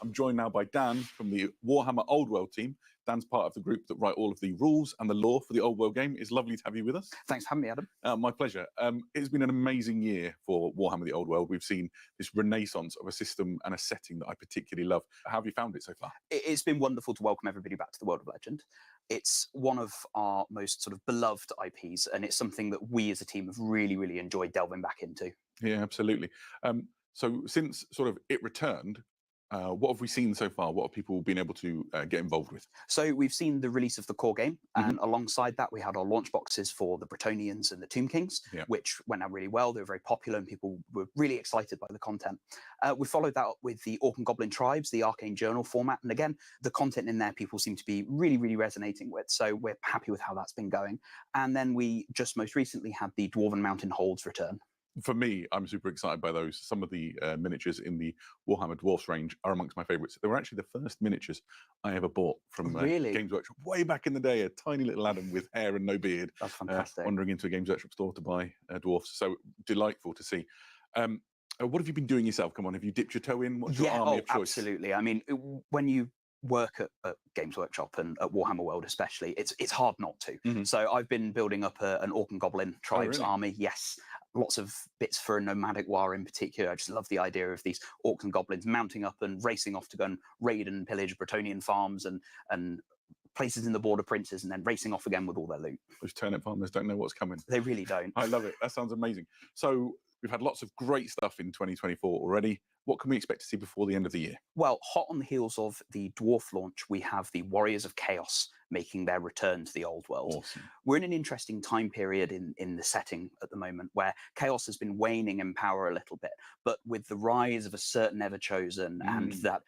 Speaker 3: I'm joined now by Dan from the Warhammer Old World team. Dan's part of the group that write all of the rules and the lore for the Old World game. It's lovely to have you with us.
Speaker 4: Thanks for having me, Adam.
Speaker 3: My pleasure. It's been an amazing year for Warhammer the Old World. We've seen this renaissance of a system and a setting that I particularly love. How have you found it so far?
Speaker 4: It's been wonderful to welcome everybody back to the World of Legend. It's one of our most sort of beloved IPs, and it's something that we as a team have really, really enjoyed delving back into.
Speaker 3: Yeah, absolutely. So since sort of it returned, what have we seen so far? What have people been able to get involved with?
Speaker 4: So we've seen the release of the core game, and alongside that we had our launch boxes for the Bretonnians and the Tomb Kings, which went out really well. They were very popular and people were really excited by the content. We followed that up with the Orc and Goblin Tribes, the Arcane Journal format, and again, the content in there people seem to be really, really resonating with, so we're happy with how that's been going. And then we just most recently had the Dwarven Mountain Holds return.
Speaker 3: For me, I'm super excited by those. Some of the miniatures in the Warhammer Dwarfs range are amongst my favourites. They were actually the first miniatures I ever bought from Games Workshop way back in the day. A tiny little Adam with hair and no beard.
Speaker 4: That's fantastic.
Speaker 3: Wandering into a Games Workshop store to buy dwarfs. So delightful to see. What have you been doing yourself? Come on, have you dipped your toe in? What's your army of choice?
Speaker 4: Absolutely. I mean, when you work at Games Workshop and at Warhammer World especially, it's hard not to. So I've been building up an Orc and Goblin Tribes army. Yes, lots of bits for a nomadic war in particular. I just love the idea of these Orcs and Goblins mounting up and racing off to go and raid and pillage Bretonnian farms and places in the Border Princes, and then racing off again with all their loot.
Speaker 3: Those turnip farmers don't know what's coming.
Speaker 4: They really don't.
Speaker 3: I love it. That sounds amazing. So we've had lots of great stuff in 2024 already. What can we expect to see before the end of the year?
Speaker 4: Well, hot on the heels of the Dwarf launch, we have the Warriors of Chaos making their return to the Old World.
Speaker 3: Awesome.
Speaker 4: We're in an interesting time period in the setting at the moment where Chaos has been waning in power a little bit, but with the rise of a certain Everchosen and that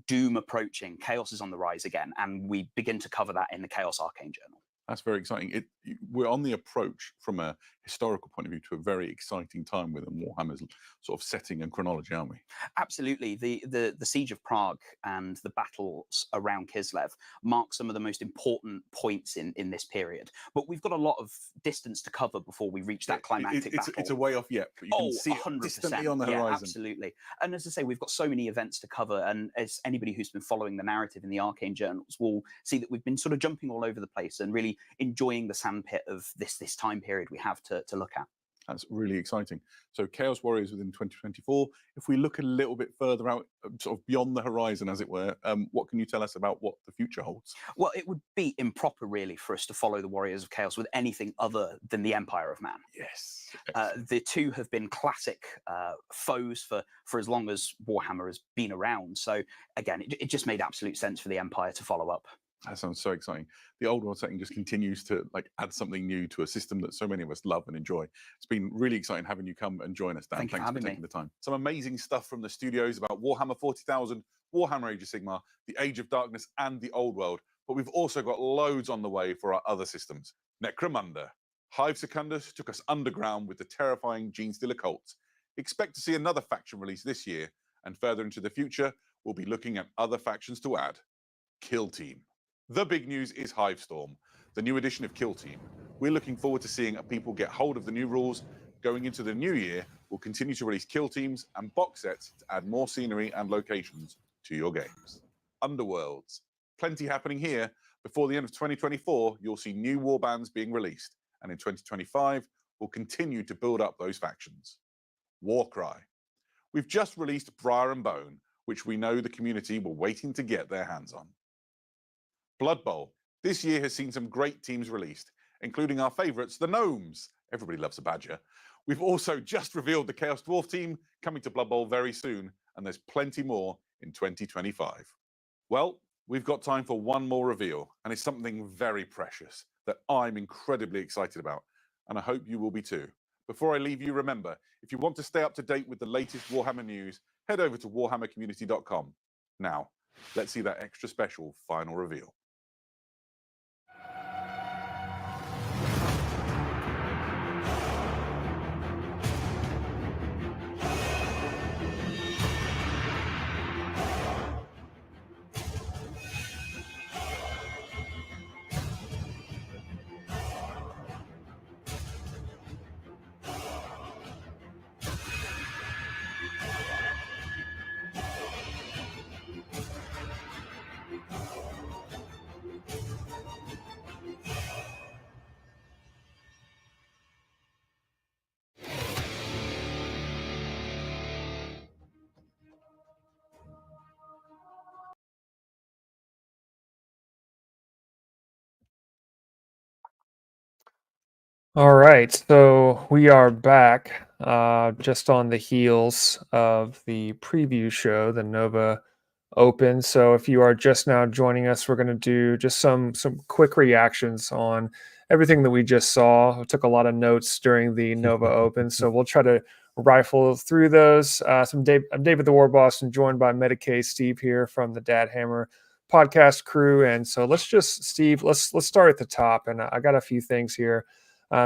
Speaker 4: doom approaching, Chaos is on the rise again, and we begin to cover that in the Chaos Arcane Journal.
Speaker 3: That's very exciting. We're on the approach from a historical point of view to a very exciting time within Warhammer's sort of setting and chronology, aren't we?
Speaker 4: Absolutely. The Siege of Prague and the battles around Kislev mark some of the most important points in this period. But we've got a lot of distance to cover before we reach that climactic battle.
Speaker 3: It's a way off yet, but you can see it
Speaker 4: 100%.
Speaker 3: distantly on the horizon.
Speaker 4: Absolutely. And as I say, we've got so many events to cover, and as anybody who's been following the narrative in the Arcane Journals will see that we've been sort of jumping all over the place and really enjoying the sandpit of this time period we have to look at.
Speaker 3: That's really exciting. So Chaos Warriors within 2024. If we look a little bit further out, sort of beyond the horizon, as it were, what can you tell us about what the future holds?
Speaker 4: Well, it would be improper, really, for us to follow the Warriors of Chaos with anything other than the Empire of Man.
Speaker 3: Yes.
Speaker 4: The two have been classic foes for as long as Warhammer has been around. So again, it just made absolute sense for the Empire to follow up.
Speaker 3: That sounds so exciting. The Old World setting just continues to add something new to a system that so many of us love and enjoy. It's been really exciting having you come and join us, Dan. Thanks for taking the time. Some amazing stuff from the studios about Warhammer 40,000, Warhammer Age of Sigmar, the Age of Darkness, and the Old World. But we've also got loads on the way for our other systems. Necromunda. Hive Secundus took us underground with the terrifying Genestealer cults. Expect to see another faction release this year, and further into the future, we'll be looking at other factions to add. Kill Team. The big news is Hivestorm, the new edition of Kill Team. We're looking forward to seeing people get hold of the new rules. Going into the new year, we'll continue to release kill teams and box sets to add more scenery and locations to your games. Underworlds. Plenty happening here. Before the end of 2024, you'll see new warbands being released. And in 2025, we'll continue to build up those factions. Warcry. We've just released Briar and Bone, which we know the community were waiting to get their hands on. Blood Bowl. This year has seen some great teams released, including our favourites, the Gnomes. Everybody loves a badger. We've also just revealed the Chaos Dwarf team coming to Blood Bowl very soon, and there's plenty more in 2025. Well, we've got time for one more reveal, and it's something very precious that I'm incredibly excited about, and I hope you will be too. Before I leave you, remember, if you want to stay up to date with the latest Warhammer news, head over to warhammercommunity.com. Now, let's see that extra special final reveal.
Speaker 1: All right, so we are back just on the heels of the preview show, the Nova Open. So if you are just now joining us, we're going to do just some quick reactions on everything that we just saw. We took a lot of notes during the Nova Open, so we'll try to rifle through those. I'm David the War Boss, and joined by Medicaid Steve here from the Dad Hammer podcast crew. And so let's start at the top, and I got a few things here.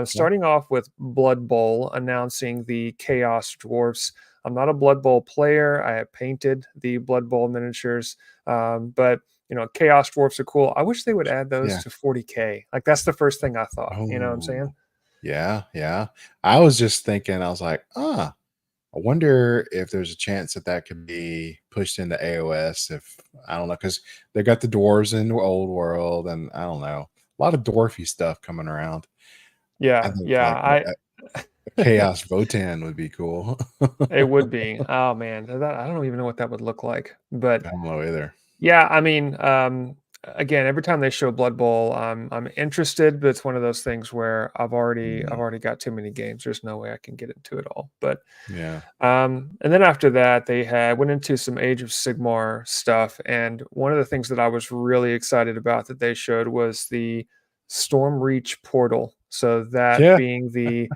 Speaker 1: Starting off with Blood Bowl announcing the Chaos Dwarfs. I'm not a Blood Bowl player. I have painted the Blood Bowl miniatures, but Chaos Dwarfs are cool. I wish they would add those to 40K. Like, that's the first thing I thought. You know what I'm saying?
Speaker 2: Yeah. I was just thinking, I was like, I wonder if there's a chance that could be pushed into AOS. If I don't know, because they got the dwarves in the old world, and I don't know, a lot of dwarfy stuff coming around.
Speaker 1: Yeah,
Speaker 2: like Chaos Votan would be cool.
Speaker 1: It would be. Oh man, I don't even know what that would look like. But
Speaker 2: I don't know either.
Speaker 1: Yeah, I mean, again, every time they show Blood Bowl, I'm interested, but it's one of those things where I've already got too many games. There's no way I can get into it all. But
Speaker 2: yeah.
Speaker 1: And then after that, they went into some Age of Sigmar stuff, and one of the things that I was really excited about that they showed was the Storm Reach portal. So that being the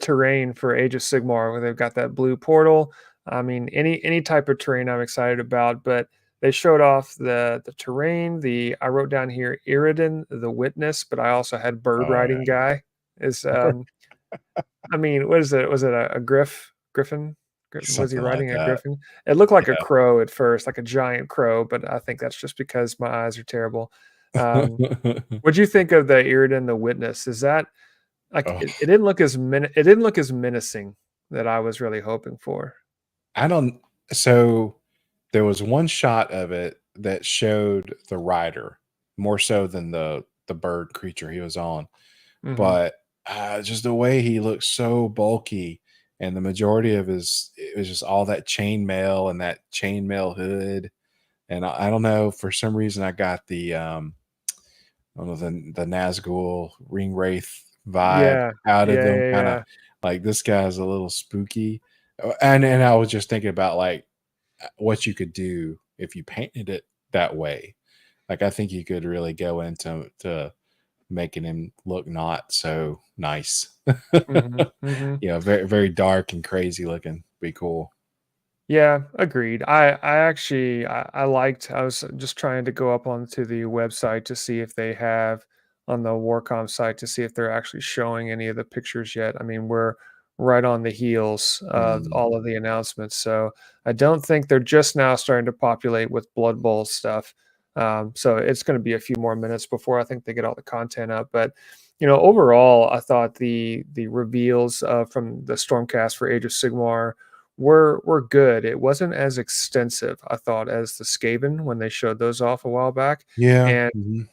Speaker 1: terrain for Age of Sigmar, where they've got that blue portal. I mean, any type of terrain I'm excited about, but they showed off the terrain. I wrote down here Iridan the Witness, but I also had Bird Riding Guy. I mean, what is it? Was it a griffin? Was he riding a griffin? It looked like a crow at first, like a giant crow, but I think that's just because my eyes are terrible. What'd you think of the Iridan the Witness? Is that like it didn't look as menacing that I was really hoping for.
Speaker 2: So there was one shot of it that showed the rider more so than the bird creature he was on.
Speaker 1: Mm-hmm.
Speaker 2: But just the way he looked so bulky, and the majority of it was just all that chainmail and that chainmail hood. And I don't know, for some reason I got the the Nazgul Ring Wraith vibe out of them, kind of like this guy's a little spooky. And I was just thinking about like what you could do if you painted it that way. Like, I think you could really go into making him look not so nice. Very, very dark and crazy looking. Be cool.
Speaker 1: Yeah, agreed. I was just trying to go up onto the website to see if they have on the Warcom site to see if they're actually showing any of the pictures yet. I mean, we're right on the heels of all of the announcements, so I don't think they're just now starting to populate with Blood Bowl stuff. So it's going to be a few more minutes before I think they get all the content up. But overall, I thought the reveals from the Stormcast for Age of Sigmar were good. It wasn't as extensive, I thought, as the Skaven when they showed those off a while back.
Speaker 2: Yeah.
Speaker 1: And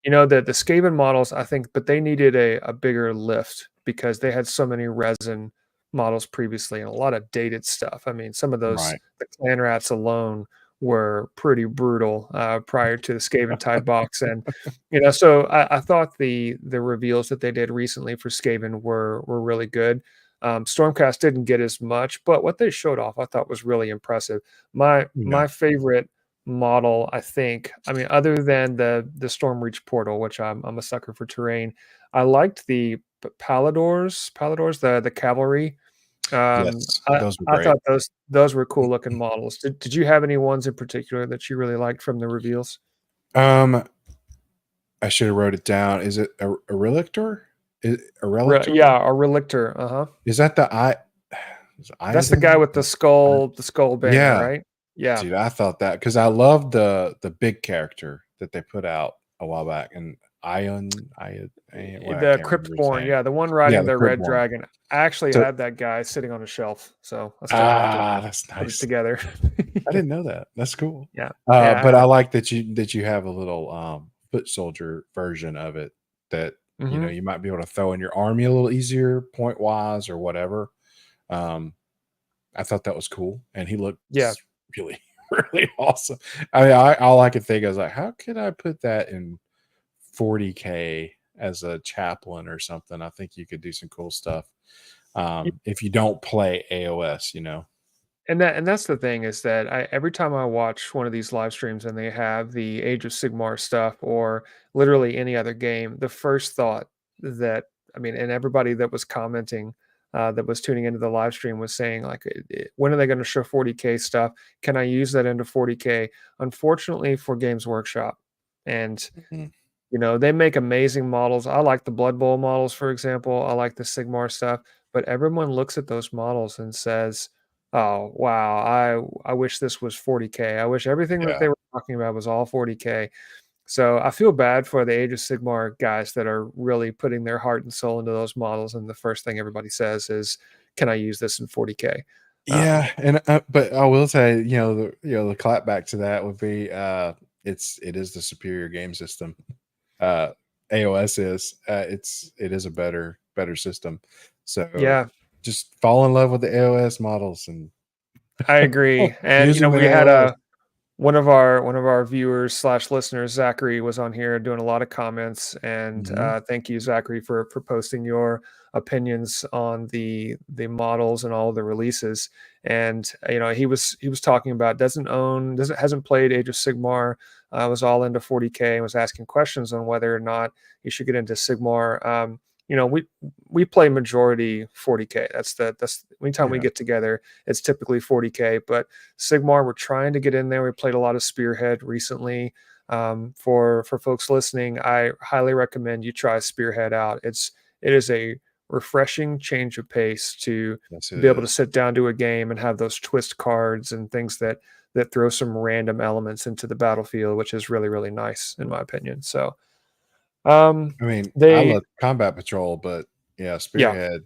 Speaker 1: the Skaven models, I think, but they needed a bigger lift because they had so many resin models previously and a lot of dated stuff. I mean, some of those, the clan rats alone were pretty brutal prior to the Skaven Tide box, and so I thought the reveals that they did recently for Skaven were really good. Stormcast didn't get as much, but what they showed off I thought was really impressive. My favorite model, I think, I mean, other than the Stormreach portal, which I'm a sucker for terrain, I liked the Paladors, the cavalry.
Speaker 2: Yes, those were
Speaker 1: I
Speaker 2: great.
Speaker 1: thought those were cool looking models. Did you have any ones in particular that you really liked from the reveals?
Speaker 2: I should have wrote it down. Is it a relictor? A relictor?
Speaker 1: Yeah, a relictor.
Speaker 2: Is that the eye?
Speaker 1: That's the guy with the skull banner,
Speaker 2: Yeah,
Speaker 1: right? Yeah.
Speaker 2: dude, I thought that because I loved the big character that they put out a while back, and Ion, well, I
Speaker 1: The
Speaker 2: can't remember his
Speaker 1: Cryptborn,
Speaker 2: name.
Speaker 1: yeah, the one riding
Speaker 2: the
Speaker 1: the red
Speaker 2: Cryptborn.
Speaker 1: dragon. I actually
Speaker 2: So-
Speaker 1: had that guy sitting on a shelf, so I still have to
Speaker 2: that's
Speaker 1: put it
Speaker 2: nice.
Speaker 1: together.
Speaker 2: I didn't know that. That's cool.
Speaker 1: Yeah.
Speaker 2: But I like that you have a little foot soldier version of it that
Speaker 1: Mhm.
Speaker 2: you might be able to throw in your army a little easier point wise or whatever. I thought that was cool, and he looked really really awesome. I mean, all I could think I was like, how could I put that in 40K as a chaplain or something? I think you could do some cool stuff if you don't play AOS,
Speaker 1: And that's the thing is that every time I watch one of these live streams and they have the Age of Sigmar stuff or literally any other game, the first thought that I mean, and everybody that was commenting that was tuning into the live stream was saying like, when are they going to show 40K stuff? Can I use that into 40K? Unfortunately, for Games Workshop, and they make amazing models. I like the Blood Bowl models, for example. I like the Sigmar stuff, but everyone looks at those models and says, "Oh, wow, I wish this was 40K. I wish everything that
Speaker 2: Yeah.
Speaker 1: they were talking about was all 40K." So I feel bad for the Age of Sigmar guys that are really putting their heart and soul into those models, and the first thing everybody says is, "Can I use this in 40K?"
Speaker 2: Yeah, and but I will say, the clapback to that would be, it is the superior game system. AOS is, it is a better system. So
Speaker 1: Yeah,
Speaker 2: just fall in love with the AOS models and
Speaker 1: I agree. And
Speaker 2: use them in
Speaker 1: we had
Speaker 2: AOS.
Speaker 1: one of our viewers / listeners, Zachary, was on here doing a lot of comments, and thank you, Zachary, for posting your opinions on the models and all the releases. And he was talking about hasn't played Age of Sigmar, was all into 40K, and was asking questions on whether or not he should get into Sigmar. We play majority 40K. That's anytime we
Speaker 2: Yeah.
Speaker 1: get together, it's typically 40K. But Sigmar, we're trying to get in there. We played a lot of Spearhead recently. For folks listening, I highly recommend you try Spearhead out. It is a refreshing change of pace to
Speaker 2: Yes,
Speaker 1: be able to sit down to a game and have those twist cards and things that throw some random elements into the battlefield, which is really, really nice in my opinion. So
Speaker 2: I mean, I
Speaker 1: they
Speaker 2: love Combat Patrol, but yeah,
Speaker 1: yeah,
Speaker 2: Spearhead.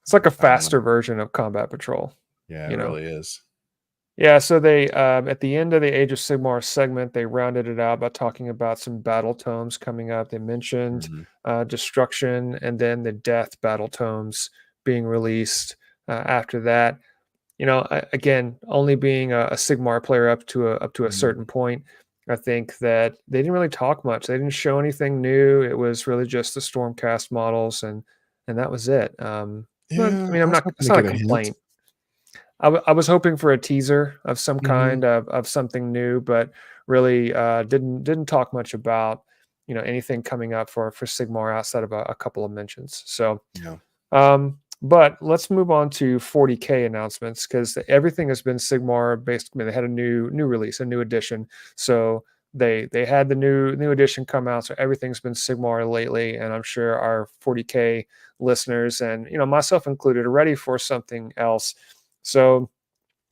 Speaker 1: it's like a
Speaker 2: I don't know.
Speaker 1: faster version of Combat Patrol.
Speaker 2: Yeah, it really is.
Speaker 1: Yeah, so they at the end of the Age of Sigmar segment, they rounded it out by talking about some battle tomes coming up. They mentioned Destruction and then the Death battle tomes being released after that. Again, only being a Sigmar player up to a certain point, I think that they didn't really talk much. They didn't show anything new. It was really just the Stormcast models, and that was it. But I mean,
Speaker 2: I was hoping
Speaker 1: it's
Speaker 2: to
Speaker 1: not a
Speaker 2: get a hint.
Speaker 1: complaint. I was hoping for a teaser of some
Speaker 2: Mhm.
Speaker 1: kind of something new, but really didn't talk much about anything coming up for Sigmar outside of a couple of mentions. So,
Speaker 2: Yeah.
Speaker 1: but let's move on to 40K announcements because everything has been Sigmar based. I mean, they had a new release, a new edition. So they had the new edition come out. So everything's been Sigmar lately, and I'm sure our 40K listeners and myself included are ready for something else. So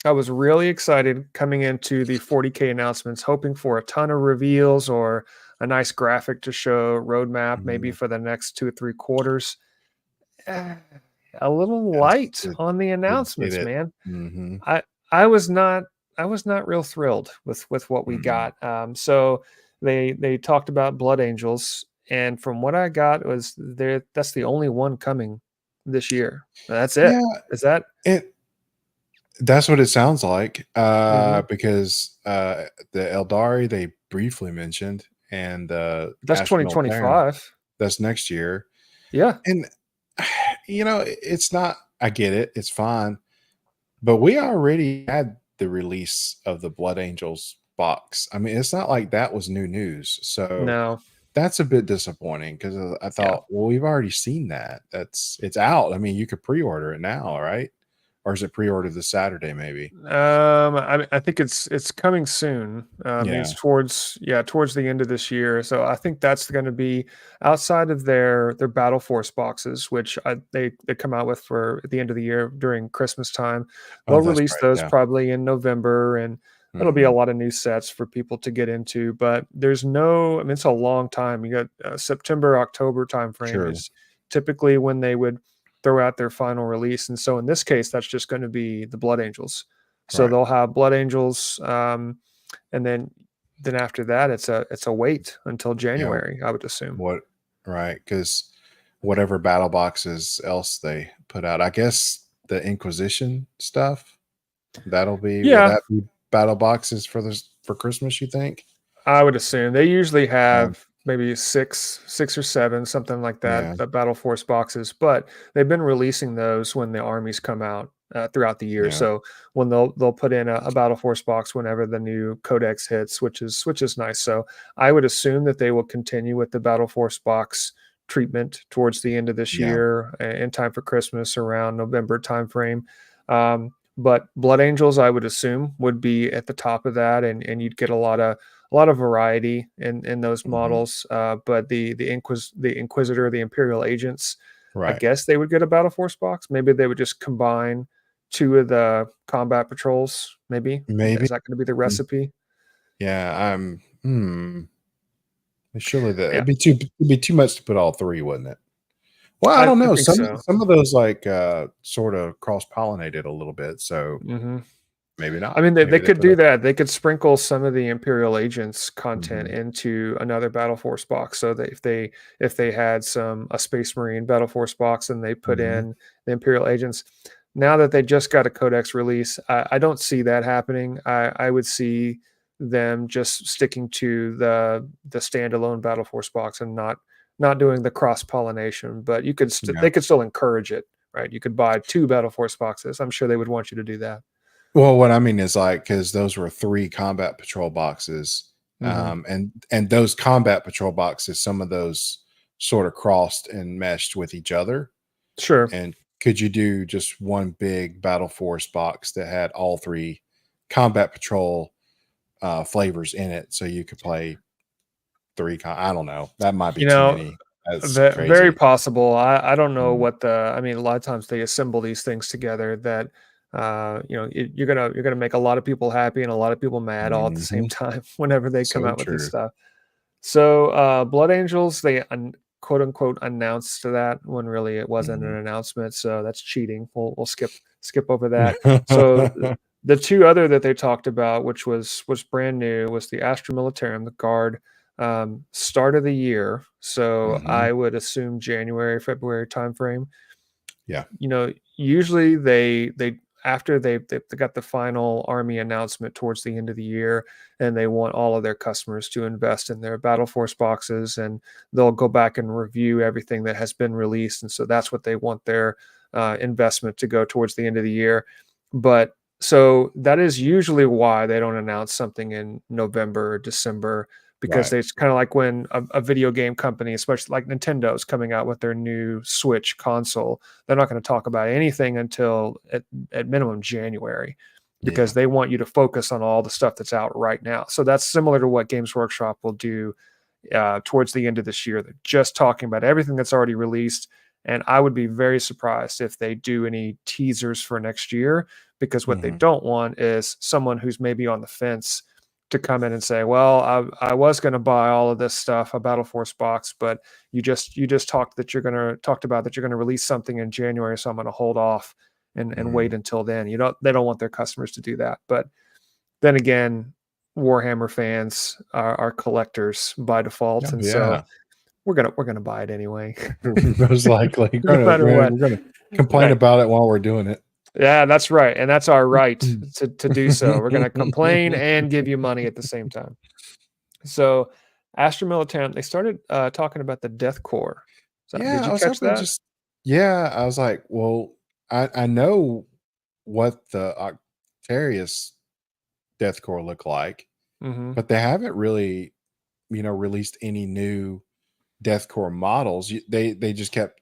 Speaker 1: I was really excited coming into the 40K announcements, hoping for a ton of reveals or a nice graphic to show roadmap, maybe for the next 2 or 3 quarters. A little light on the announcements, man.
Speaker 2: Mm-hmm.
Speaker 1: I was not real thrilled with what we got. So they talked about Blood Angels, and from what I got was that's the only one coming this year. That's it.
Speaker 2: Yeah,
Speaker 1: Is that
Speaker 2: it That's what it sounds like.
Speaker 1: Mhm.
Speaker 2: Because the Eldari they briefly mentioned, and the
Speaker 1: That's
Speaker 2: Astra Militarum
Speaker 1: 2025.
Speaker 2: that's next year.
Speaker 1: Yeah.
Speaker 2: And it's not. I get it. It's fine. But we already had the release of the Blood Angels box. I mean, it's not like that was new news. So
Speaker 1: No.
Speaker 2: that's a bit disappointing because I
Speaker 1: Yeah.
Speaker 2: thought, well, we've already seen that. It's out. I mean, you could pre-order it now, right? Or is it pre-ordered this Saturday, maybe?
Speaker 1: I think it's coming soon.
Speaker 2: Yeah.
Speaker 1: It's towards the end of this year. So I think that's going to be outside of their Battle Force boxes, which they come out with for at the end of the year during Christmas time.
Speaker 2: Oh,
Speaker 1: They'll
Speaker 2: that's
Speaker 1: release
Speaker 2: right.
Speaker 1: those
Speaker 2: Yeah.
Speaker 1: probably in November, and it'll be a
Speaker 2: Mhm.
Speaker 1: lot of new sets for people to get into. But there's no, I mean, it's a long time. You got September, October timeframe
Speaker 2: Sure.
Speaker 1: is typically when they would throw out their final release, and so in this case, that's just going to be the Blood Angels. So
Speaker 2: Right.
Speaker 1: they'll have Blood Angels, and then after that, it's a wait until
Speaker 2: Yeah.
Speaker 1: January, I would assume.
Speaker 2: What? Right. Because whatever battle boxes else they put out, I guess the Inquisition stuff that'll be. Will
Speaker 1: Yeah,
Speaker 2: that be battle boxes for Christmas? You think?
Speaker 1: I would assume they usually
Speaker 2: Yeah.
Speaker 1: have maybe six or seven, something like
Speaker 2: Yeah.
Speaker 1: that, the Battle Force boxes. But they've been releasing those when the armies come out throughout the year.
Speaker 2: Yeah.
Speaker 1: So when they'll put in a Battle Force box whenever the new codex hits, which is nice. So I would assume that they will continue with the Battle Force box treatment towards the end of this
Speaker 2: Yeah.
Speaker 1: year, in time for Christmas, around November timeframe. But Blood Angels, I would assume, would be at the top of that, and you'd get a lot of variety in those
Speaker 2: Mhm.
Speaker 1: models. But the Inquisitor, the Imperial agents, I
Speaker 2: Right.
Speaker 1: guess they would get a Battle Force box. Maybe they would just combine two of the combat patrols. Maybe
Speaker 2: Maybe.
Speaker 1: is that going to be the recipe?
Speaker 2: Yeah. Surely that
Speaker 1: Yeah,
Speaker 2: it'd be too much to put all three, wouldn't it? Well, I
Speaker 1: I
Speaker 2: don't know.
Speaker 1: think so.
Speaker 2: Some of those like sort of cross pollinated a little bit, so
Speaker 1: Hmm.
Speaker 2: maybe
Speaker 1: I
Speaker 2: not.
Speaker 1: mean, they
Speaker 2: Maybe they
Speaker 1: could
Speaker 2: put
Speaker 1: do
Speaker 2: a.
Speaker 1: that. They could sprinkle some of the Imperial Agents content
Speaker 2: Mhm.
Speaker 1: into another Battle Force box, so that if they had a Space Marine Battle Force box and they put
Speaker 2: Mhm.
Speaker 1: in the Imperial Agents, now that they just got a Codex release, I don't see that happening. I would see them just sticking to the standalone Battle Force box and not doing the cross pollination. But
Speaker 2: Yeah.
Speaker 1: they could still encourage it, right? You could buy two Battle Force boxes. I'm sure they would want you to do that.
Speaker 2: Well, what I mean is like because those were three combat patrol boxes,
Speaker 1: Hmm.
Speaker 2: and those combat patrol boxes, some of those sort of crossed and meshed with each other.
Speaker 1: Sure.
Speaker 2: And could you do just one big battle force box that had all three combat patrol flavors in it, so you could play three? I don't know. That might be
Speaker 1: You
Speaker 2: too
Speaker 1: know,
Speaker 2: many. That's
Speaker 1: very
Speaker 2: crazy.
Speaker 1: possible. I don't know
Speaker 2: Mm.
Speaker 1: what I mean, a lot of times they assemble these things together that you're gonna make a lot of people happy and a lot of people mad all at the same
Speaker 2: Mhm.
Speaker 1: time whenever they come
Speaker 2: So
Speaker 1: out with this
Speaker 2: true.
Speaker 1: stuff. So Blood Angels, they quote unquote announced that when really it wasn't an
Speaker 2: Mhm.
Speaker 1: announcement. So that's cheating. We'll skip over that. So the two other that they talked about, which was brand new, was the Astra Militarum, the Guard, start of the year. So
Speaker 2: Mhm.
Speaker 1: I would assume January, February timeframe.
Speaker 2: Yeah.
Speaker 1: Usually they after they got the final army announcement towards the end of the year, and they want all of their customers to invest in their Battle Force boxes, and they'll go back and review everything that has been released, and so that's what they want their investment to go towards the end of the year. But so that is usually why they don't announce something in November or December, because
Speaker 2: Right.
Speaker 1: it's kind of like when a video game company, especially like Nintendo, is coming out with their new Switch console. They're not going to talk about anything until at minimum January,
Speaker 2: Yeah.
Speaker 1: because they want you to focus on all the stuff that's out right now. So that's similar to what Games Workshop will do towards the end of this year. They're just talking about everything that's already released. And I would be very surprised if they do any teasers for next year, because what they
Speaker 2: Mhm.
Speaker 1: don't want is someone who's maybe on the fence to come in and say, "Well, I was going to buy all of this stuff, a Battle Force box, but you just talked about that you're going to release something in January, so I'm going to hold off and wait
Speaker 2: Mhm.
Speaker 1: until then." They don't want their customers to do that. But then again, Warhammer fans are collectors by default,
Speaker 2: Oh,
Speaker 1: and so
Speaker 2: yeah.
Speaker 1: we're gonna buy it anyway,
Speaker 2: Most likely.
Speaker 1: no matter what.
Speaker 2: We're gonna complain
Speaker 1: Right.
Speaker 2: about it while we're doing it.
Speaker 1: Yeah, that's right. And that's our right to do so. We're going to complain and give you money at the same time. So, Astra Militarum, they started talking about the Death Corps. So,
Speaker 2: Yeah,
Speaker 1: did
Speaker 2: I
Speaker 1: you
Speaker 2: was
Speaker 1: catch
Speaker 2: hoping
Speaker 1: that?
Speaker 2: just yeah, I was like, well, I know what the Octarius Death Corps look like,
Speaker 1: Hmm.
Speaker 2: but they haven't really, released any new Death Corps models. They just kept,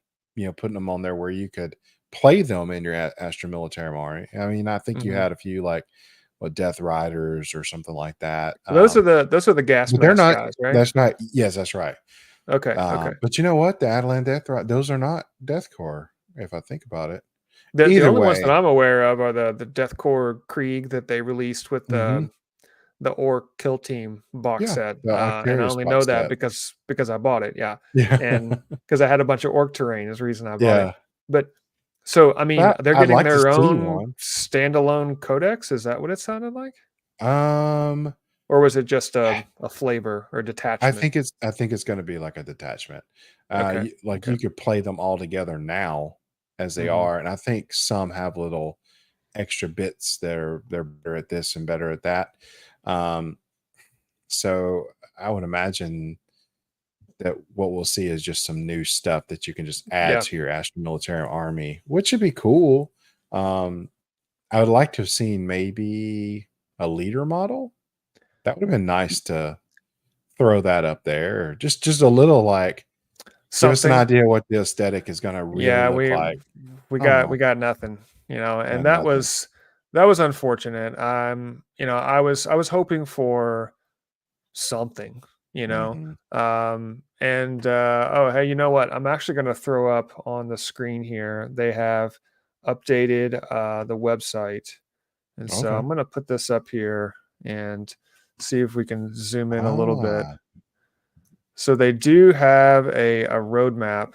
Speaker 2: putting them on there where you could play them in your Astra Militarum army. I mean, I think you
Speaker 1: Hmm.
Speaker 2: had a few like what Death Riders or something like that.
Speaker 1: Those are the gas
Speaker 2: But they're
Speaker 1: mask
Speaker 2: not.
Speaker 1: guys, right?
Speaker 2: That's not. Yes, that's right.
Speaker 1: Okay, okay.
Speaker 2: But you know what? The Atalan Death Ride, those are not Death Corps, if I think about it.
Speaker 1: The
Speaker 2: Either
Speaker 1: only ones that
Speaker 2: way,
Speaker 1: I'm aware of are the Death Corps Krieg that they released with
Speaker 2: mhm,
Speaker 1: the Orc Kill Team box
Speaker 2: yeah,
Speaker 1: set,
Speaker 2: the
Speaker 1: and I
Speaker 2: Octarius
Speaker 1: only know
Speaker 2: box
Speaker 1: that
Speaker 2: set.
Speaker 1: because I bought it, yeah,
Speaker 2: Yeah,
Speaker 1: and because I had a bunch of Orc terrain is the reason I bought it.
Speaker 2: yeah.
Speaker 1: But so I mean,
Speaker 2: That
Speaker 1: they're
Speaker 2: I'd
Speaker 1: getting
Speaker 2: like to
Speaker 1: their
Speaker 2: see
Speaker 1: own
Speaker 2: one.
Speaker 1: standalone codex. Is that what it sounded like,
Speaker 2: Um,
Speaker 1: or was it just a flavor or detachment?
Speaker 2: I think it's going to be like a detachment.
Speaker 1: Okay,
Speaker 2: Like
Speaker 1: okay.
Speaker 2: you could play them all together now as they
Speaker 1: Hmm.
Speaker 2: are, and I think some have little extra bits that they're better at this and better at that. Um, so I would imagine that what we'll see is just some new stuff that you can just add
Speaker 1: Yeah.
Speaker 2: to your Astra Military Army, which would be cool. Um, I would like to have seen maybe a leader model. That would have been nice to throw that up there. Or just a little like give us an
Speaker 1: Something.
Speaker 2: idea what the aesthetic is going to really
Speaker 1: Yeah,
Speaker 2: look like.
Speaker 1: we
Speaker 2: Oh,
Speaker 1: got nothing, and
Speaker 2: got nothing.
Speaker 1: that was unfortunate. I was hoping for something, you know.
Speaker 2: Hmm.
Speaker 1: And oh, hey, you know what? I'm actually going to throw up on the screen here. They have updated the website, and so
Speaker 2: Okay.
Speaker 1: I'm going to put this up here and see if we can zoom in a little bit.
Speaker 2: Ah,
Speaker 1: So they do have a roadmap.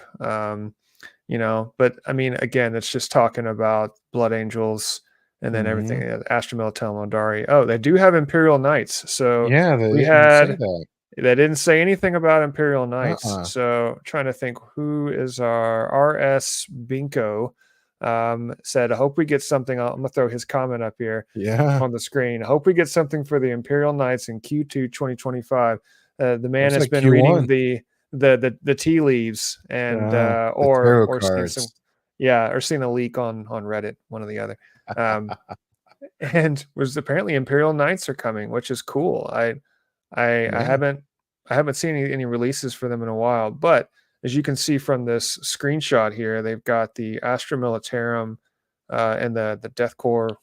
Speaker 1: But I mean, again, it's just talking about Blood Angels and then everything,
Speaker 2: hmm.
Speaker 1: Astromel, Telmondari. Oh, they do have Imperial Knights. So
Speaker 2: Yeah, they
Speaker 1: we
Speaker 2: didn't say
Speaker 1: had,
Speaker 2: that.
Speaker 1: they didn't say anything about Imperial Knights.
Speaker 2: Uh-uh.
Speaker 1: So trying to think who is our RS Binko said, I hope we get something. I'm going to throw his comment up here
Speaker 2: Yeah.
Speaker 1: on the screen. I hope we get something for the Imperial Knights in Q2 2025. The man
Speaker 2: Looks
Speaker 1: has
Speaker 2: like
Speaker 1: been reading
Speaker 2: Q1.
Speaker 1: the tea leaves and
Speaker 2: The tarot
Speaker 1: or seen some,
Speaker 2: cards.
Speaker 1: yeah, or seen a leak on Reddit, one or the other. Um, and was apparently Imperial Knights are coming, which is cool. I
Speaker 2: Yeah.
Speaker 1: I haven't seen any releases for them in a while, but as you can see from this screenshot here, they've got the Astra Militarum and the Death Corps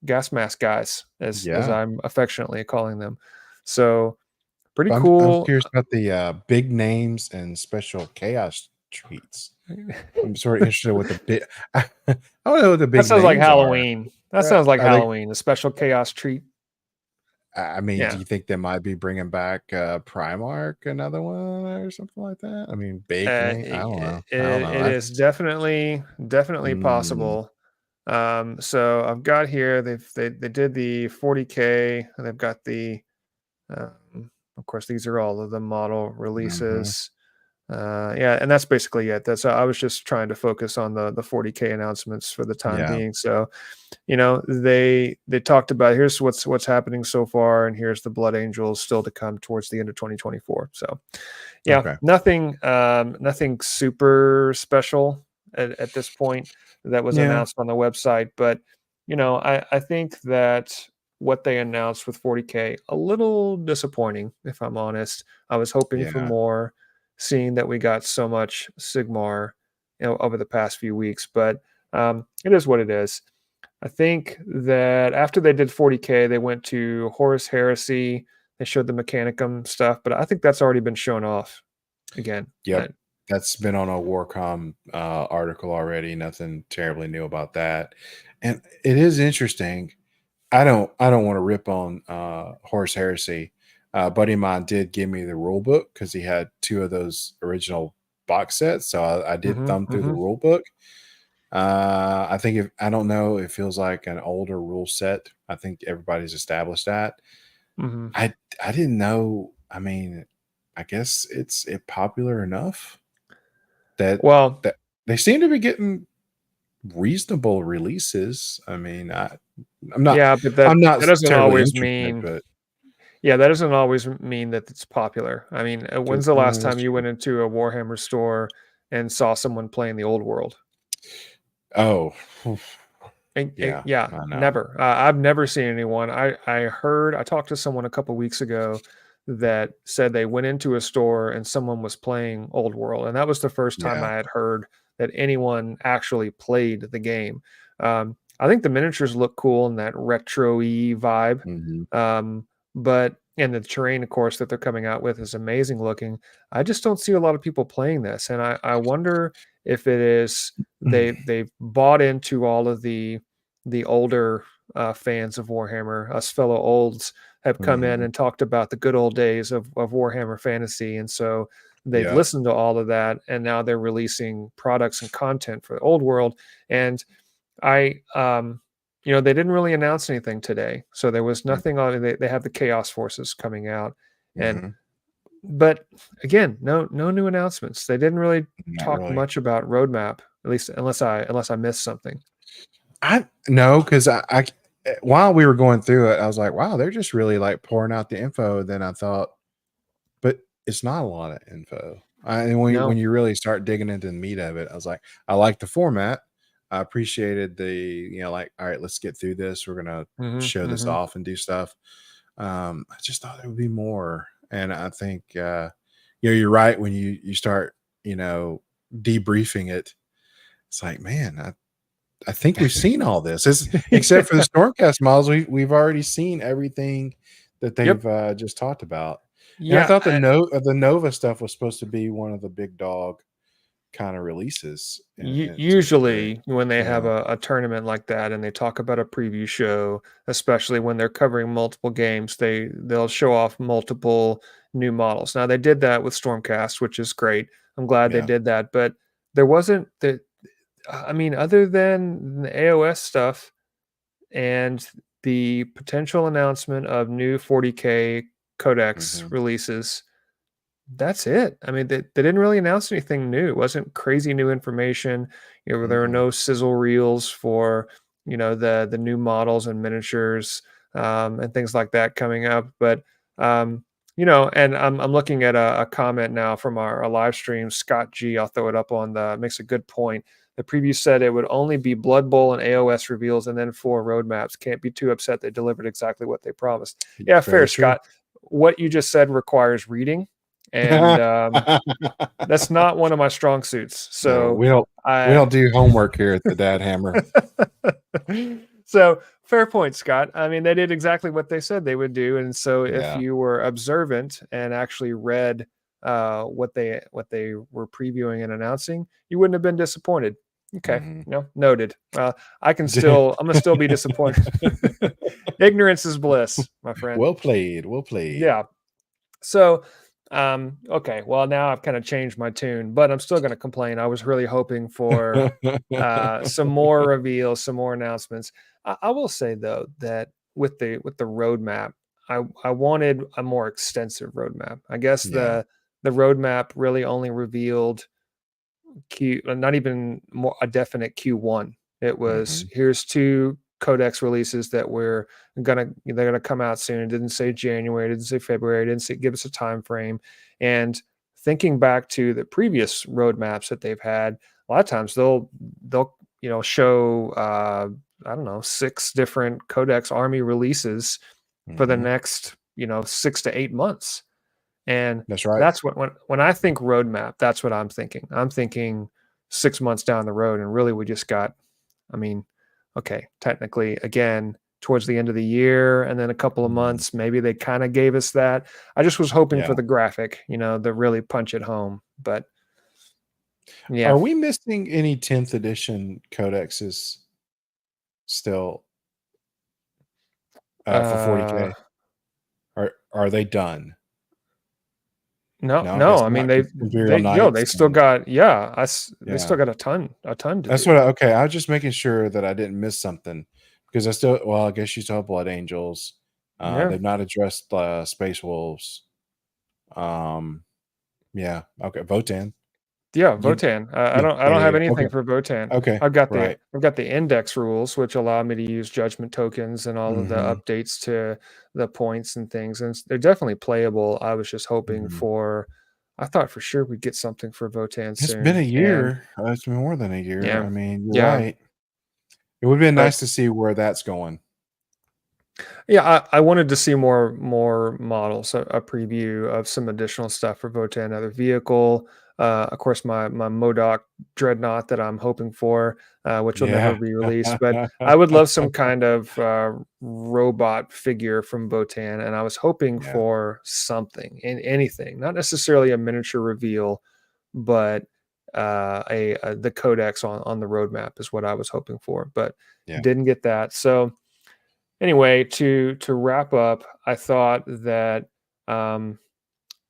Speaker 1: gas mask guys, as
Speaker 2: Yeah.
Speaker 1: I'm affectionately calling them. So pretty
Speaker 2: I'm
Speaker 1: cool.
Speaker 2: curious about the big names and special chaos treats. I'm sort of interested what the big. I don't know what the
Speaker 1: That
Speaker 2: big
Speaker 1: sounds like
Speaker 2: names are.
Speaker 1: Halloween. That sounds like
Speaker 2: Are they?
Speaker 1: Halloween. A special chaos treat.
Speaker 2: I mean, do
Speaker 1: Yeah.
Speaker 2: you think they might be bringing back Primarch, another one, or something like that? I mean, big name. I don't know. I don't know.
Speaker 1: It is
Speaker 2: That's
Speaker 1: definitely
Speaker 2: mm,
Speaker 1: possible. So I've got here they did the 40K and they've got the of course these are all of the model
Speaker 2: mhm.
Speaker 1: releases. Yeah, and that's basically it. That's I was just trying to focus on the 40K announcements for the time
Speaker 2: Yeah.
Speaker 1: being. So, they talked about here's what's happening so far, and here's the Blood Angels still to come towards the end of 2024. So, yeah,
Speaker 2: Okay.
Speaker 1: nothing super special at this point that was
Speaker 2: Yeah.
Speaker 1: announced on the website, but I think that what they announced with 40K a little disappointing, if I'm honest. I was hoping for
Speaker 2: Yeah.
Speaker 1: more, seeing that we got so much Sigmar, over the past few weeks, but it is what it is. I think that after they did 40K, they went to Horus Heresy. They showed the Mechanicum stuff, but I think that's already been shown off again.
Speaker 2: Yep. That's been on a Warcom article already. Nothing terribly new about that. And it is interesting. I don't want to rip on Horse Heresy. A buddy of mine did give me the rule book because he had two of those original box sets. So I did
Speaker 1: Hmm.
Speaker 2: thumb through the
Speaker 1: Hmm.
Speaker 2: rule book. I think if I don't know, it feels like an older rule set. I think everybody's established that.
Speaker 1: Hmm.
Speaker 2: I didn't know. I mean, I guess it's popular enough that
Speaker 1: Well,
Speaker 2: that they seem to be getting reasonable releases. I mean, I'm not
Speaker 1: Yeah, but that
Speaker 2: I'm not
Speaker 1: that doesn't
Speaker 2: terribly
Speaker 1: always
Speaker 2: interested,
Speaker 1: mean
Speaker 2: but
Speaker 1: yeah, that doesn't always mean that it's popular. I mean, when's the last
Speaker 2: that's
Speaker 1: time you
Speaker 2: true.
Speaker 1: went into a Warhammer store and saw someone playing the old world?
Speaker 2: Oh,
Speaker 1: And
Speaker 2: yeah,
Speaker 1: yeah,
Speaker 2: I know.
Speaker 1: never. I've never seen anyone. I talked to someone a couple weeks ago that said they went into a store and someone was playing Old World, and that was the first time
Speaker 2: Yeah.
Speaker 1: I had heard that anyone actually played the game. I think the miniatures look cool in that retro-y vibe,
Speaker 2: Mhm.
Speaker 1: but and the terrain, of course, that they're coming out with is amazing looking. I just don't see a lot of people playing this, and I wonder if it is they've bought into all of the older fans of Warhammer. Us fellow olds have come in
Speaker 2: Mhm.
Speaker 1: and talked about the good old days of Warhammer Fantasy, and so they've
Speaker 2: Yeah.
Speaker 1: listened to all of that, and now they're releasing products and content for the old world. And I, they didn't really announce anything today, so there was
Speaker 2: Mm.
Speaker 1: nothing on. They have the Chaos Forces coming out, and
Speaker 2: Mhm.
Speaker 1: but again, no new announcements. They didn't really
Speaker 2: Not
Speaker 1: talk
Speaker 2: really.
Speaker 1: much about roadmap, at least unless I missed something.
Speaker 2: I no, because while we were going through it, I was like, wow, they're just really like pouring out the info. Then I thought, but it's not a lot of info. And when
Speaker 1: No.
Speaker 2: you really start digging into the meat of it, I was like, I like the format. I appreciated like, all right, let's get through this. We're gonna
Speaker 1: Mhm,
Speaker 2: show this
Speaker 1: mhm.
Speaker 2: off and do stuff. I just thought there would be more, and I think you're right when you start debriefing it. It's like, man, I think we've seen all this. Except for the Stormcast models, we've already seen everything that
Speaker 1: Yep.
Speaker 2: they've just talked about. And I
Speaker 1: Yeah,
Speaker 2: thought the Nova stuff was supposed to be one of the big dog kind of releases. To a degree.
Speaker 1: Usually when they have
Speaker 2: Yeah.
Speaker 1: a tournament like that and they talk about a preview show, especially when they're covering multiple games, they'll show off multiple new models. Now they did that with Stormcast, which is great. I'm glad they
Speaker 2: Yeah.
Speaker 1: did that, but there wasn't the I mean, other than the AOS stuff and the potential announcement of new 40K codex
Speaker 2: Mhm.
Speaker 1: releases, that's it. I mean, they didn't really announce anything new. It wasn't crazy new information. There were
Speaker 2: Mm-mm.
Speaker 1: no sizzle reels for the new models and miniatures and things like that coming up. But and I'm looking at a comment now from our live stream. Scott G, I'll throw it up on the makes a good point. The preview said it would only be Blood Bowl and AOS reveals, and then 4 roadmaps. Can't be too upset they delivered exactly what they promised. Yeah, fair,
Speaker 2: Very true.
Speaker 1: Scott. What you just said requires reading and that's not one of my strong suits.
Speaker 2: No,
Speaker 1: So
Speaker 2: we
Speaker 1: I
Speaker 2: don't do homework here at the Dad Hammer.
Speaker 1: so fair point, Scott. I mean, they did exactly what they said they would do, and so if
Speaker 2: Yeah.
Speaker 1: you were observant and actually read what they were previewing and announcing, you wouldn't have been disappointed. Okay,
Speaker 2: Mhm.
Speaker 1: noted. I'm gonna still be disappointed. Ignorance is bliss, my friend.
Speaker 2: Well played. Well played.
Speaker 1: Yeah. So, okay, well, now I've kind of changed my tune, but I'm still going to complain. I was really hoping for some more reveals, some more announcements. I will say though that with the roadmap, I wanted a more extensive roadmap. I guess
Speaker 2: Yeah.
Speaker 1: the roadmap really only revealed not even more a definite Q1. It was
Speaker 2: Mhm.
Speaker 1: here's 2 codex releases that they're gonna come out soon. It didn't say January, it didn't say February, it didn't give us a time frame. And thinking back to the previous roadmaps that they've had, a lot of times they'll show I don't know 6 different codex army releases for the
Speaker 2: Mhm.
Speaker 1: next 6 to 8 months. And
Speaker 2: That's right.
Speaker 1: that's what when I think roadmap, that's what I'm thinking. I'm thinking 6 months down the road, and really we just got, I mean, okay, technically again towards the end of the year, and then a couple of
Speaker 2: Mhm.
Speaker 1: months, maybe they kind of gave us that. I just was hoping
Speaker 2: Yeah.
Speaker 1: for the graphic, to really punch it home. But yeah,
Speaker 2: Are we missing any 10th edition codexes still for
Speaker 1: uh,
Speaker 2: 40K? Are they done?
Speaker 1: no,
Speaker 2: No, I
Speaker 1: no.
Speaker 2: guess
Speaker 1: I mean
Speaker 2: not. 'Cause Imperial
Speaker 1: they
Speaker 2: Knights
Speaker 1: still
Speaker 2: and
Speaker 1: got they
Speaker 2: yeah.
Speaker 1: still got a ton to
Speaker 2: That's
Speaker 1: do.
Speaker 2: what okay. I was just making sure that I didn't miss something because I guess you saw Blood Angels.
Speaker 1: Yeah.
Speaker 2: They've not addressed Space Wolves. Yeah. Okay. Votan.
Speaker 1: Yeah,
Speaker 2: You,
Speaker 1: Votan. I
Speaker 2: yeah,
Speaker 1: don't
Speaker 2: yeah,
Speaker 1: have
Speaker 2: yeah.
Speaker 1: anything
Speaker 2: Okay,
Speaker 1: for Votan.
Speaker 2: okay,
Speaker 1: I've got
Speaker 2: right.
Speaker 1: the index rules, which allow me to use judgment tokens and all of the
Speaker 2: Hmm.
Speaker 1: updates to the points and things, and they're definitely playable. I was just hoping
Speaker 2: Hmm.
Speaker 1: for. I thought for sure we'd get something for Votan
Speaker 2: It's been a
Speaker 1: soon, and
Speaker 2: year. It's been more than a year.
Speaker 1: yeah,
Speaker 2: I mean, you're
Speaker 1: yeah,
Speaker 2: right. It would have been
Speaker 1: but
Speaker 2: nice to see where that's going.
Speaker 1: yeah, I wanted to see more models, a preview of some additional stuff for Votan, another vehicle. Of course, my Modoc Dreadnought that I'm hoping for, which will never
Speaker 2: Yeah.
Speaker 1: be released. But I would love some kind of robot figure from Votan, and I was hoping
Speaker 2: Yeah.
Speaker 1: for something, in anything, not necessarily a miniature reveal, but the codex on the roadmap is what I was hoping for, but
Speaker 2: Yeah.
Speaker 1: didn't get that. So anyway, to wrap up, I thought that um,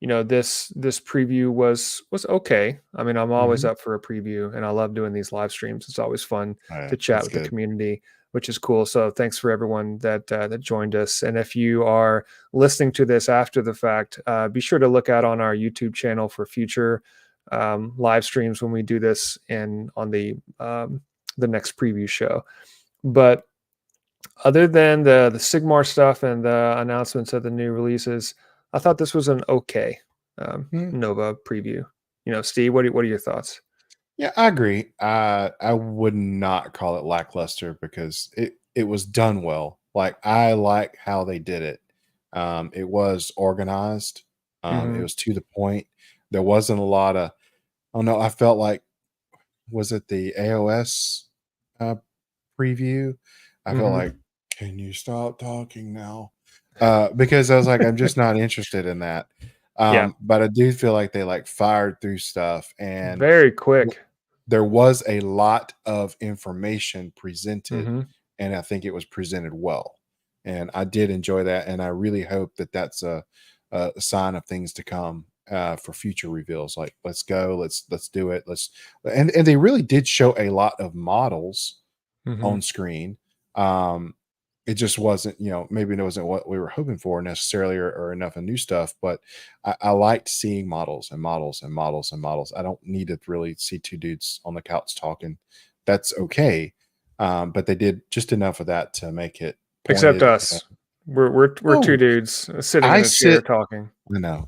Speaker 1: this preview was okay. I mean, I'm always
Speaker 2: Mhm.
Speaker 1: up for a preview, and I love doing these live streams. It's always fun
Speaker 2: Oh, yeah,
Speaker 1: to chat
Speaker 2: that's
Speaker 1: with the
Speaker 2: good.
Speaker 1: community, which is cool. So thanks for everyone that joined us. And if you are listening to this after the fact, be sure to look out on our YouTube channel for future live streams when we do this and on the next preview show. But other than the Sigmar stuff and the announcements of the new releases, I thought this was an okay
Speaker 2: Mm.
Speaker 1: Nova preview. Steve, what are your thoughts?
Speaker 2: Yeah, I agree. I would not call it lackluster because it was done well. Like I like how they did it. It was organized. It
Speaker 1: Hmm.
Speaker 2: was to the point. There wasn't a lot of. Oh no, I felt like was it the AOS uh, preview? I felt
Speaker 1: Hmm.
Speaker 2: like, can you stop talking now? Because I was like, I'm just not interested in that.
Speaker 1: Yeah,
Speaker 2: But I do feel like they like fired through stuff and
Speaker 1: very quick.
Speaker 2: there was a lot of information presented,
Speaker 1: Hmm.
Speaker 2: and I think it was presented well. And I did enjoy that, and I really hope that that's a sign of things to come for future reveals. Like, let's go, let's do it, and they really did show a lot of models
Speaker 1: Hmm.
Speaker 2: on screen. Um, it just wasn't, maybe it wasn't what we were hoping for necessarily, or enough of new stuff. But I liked seeing models and models and models and models. I don't need to really see two dudes on the couch talking. That's okay, but they did just enough of that to make it
Speaker 1: Except
Speaker 2: pointed.
Speaker 1: us. We're two
Speaker 2: Oh,
Speaker 1: dudes sitting
Speaker 2: I
Speaker 1: in a chair
Speaker 2: sit.
Speaker 1: talking.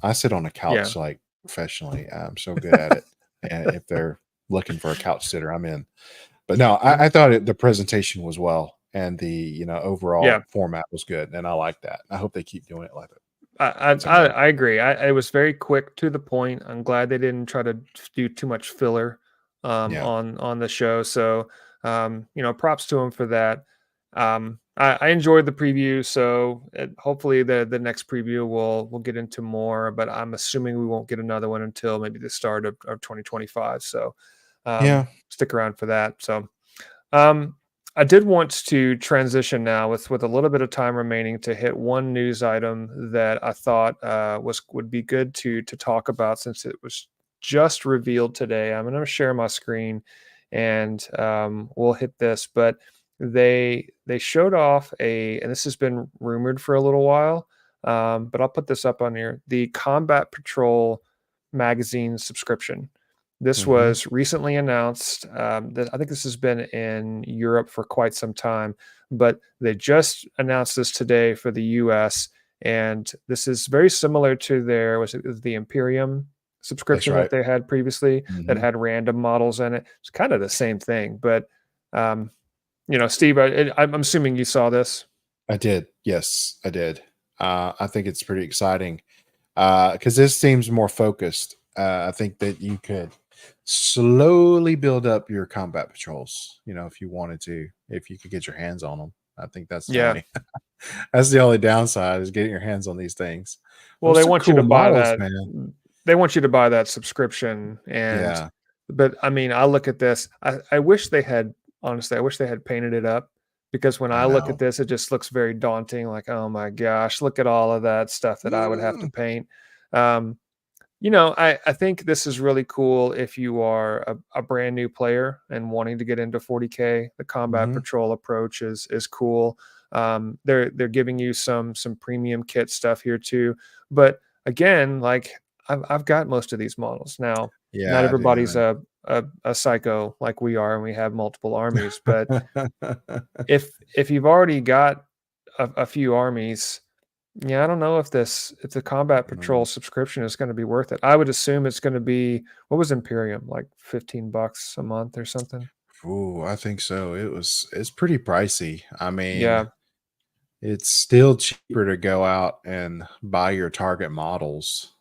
Speaker 2: I sit on a
Speaker 1: Yeah.
Speaker 2: couch like professionally. I'm so good at it. And if they're looking for a couch sitter, I'm in. But no,
Speaker 1: Mhm.
Speaker 2: I thought the presentation was well, and the
Speaker 1: Yeah.
Speaker 2: overall format was good, and I like that. I hope they keep doing it like that.
Speaker 1: I
Speaker 2: Same
Speaker 1: I,
Speaker 2: way.
Speaker 1: I agree. It was very quick to the point. I'm glad they didn't try to do too much filler
Speaker 2: Yeah,
Speaker 1: on the show. So props to them for that. I enjoyed the preview. So hopefully the next preview we'll get into more. But I'm assuming we won't get another one until maybe the start of 2025. So
Speaker 2: yeah.
Speaker 1: stick around for that. So. Um, I did want to transition now with a little bit of time remaining to hit one news item that I thought would be good to talk about since it was just revealed today. I'm going to share my screen and we'll hit this, but they showed off and this has been rumored for a little while, but I'll put this up on here, the Combat Patrol magazine subscription. This
Speaker 2: Hmm.
Speaker 1: was recently announced. That I think this has been in Europe for quite some time, but they just announced this today for the U.S. And this is very similar to the Imperium
Speaker 2: That's
Speaker 1: subscription that
Speaker 2: right.
Speaker 1: they had previously that
Speaker 2: Hmm.
Speaker 1: had random models in it. It's kind of the same thing, but um, Steve, I'm assuming you saw this.
Speaker 2: I did. Yes, I did. I think it's pretty exciting because this seems more focused. I think that you could slowly build up your combat patrols. If you wanted to, if you could get your hands on them. I think that's the
Speaker 1: Yeah.
Speaker 2: only that's the only downside is getting your hands on these things.
Speaker 1: Well,
Speaker 2: Those
Speaker 1: they
Speaker 2: are
Speaker 1: want you to
Speaker 2: cool
Speaker 1: buy
Speaker 2: models,
Speaker 1: that.
Speaker 2: man.
Speaker 1: They want you to buy that subscription,
Speaker 2: Yeah,
Speaker 1: but I mean, I look at this. I wish they had honestly. I wish they had painted it up because when
Speaker 2: I
Speaker 1: I look at
Speaker 2: know.
Speaker 1: this, it just looks very daunting. Like, oh my gosh, look at all of that stuff that I would have to
Speaker 2: Mm,
Speaker 1: paint. Um, I think this is really cool if you are a brand new player and wanting to get into 40K. The Combat
Speaker 2: mhm.
Speaker 1: Patrol approach is cool. They're giving you some premium kit stuff here too. But again, like I've got most of these models now.
Speaker 2: Yeah,
Speaker 1: Not
Speaker 2: I do,
Speaker 1: everybody's a psycho like we are, and we have multiple armies. But if you've already got a few armies, yeah, I don't know if the combat patrol subscription is going to be worth it. I would assume it's going to be, what was Imperium, like $15 a month or something?
Speaker 2: Ooh, I think so. It's pretty pricey. I mean,
Speaker 1: Yeah.
Speaker 2: it's still cheaper to go out and buy your target models.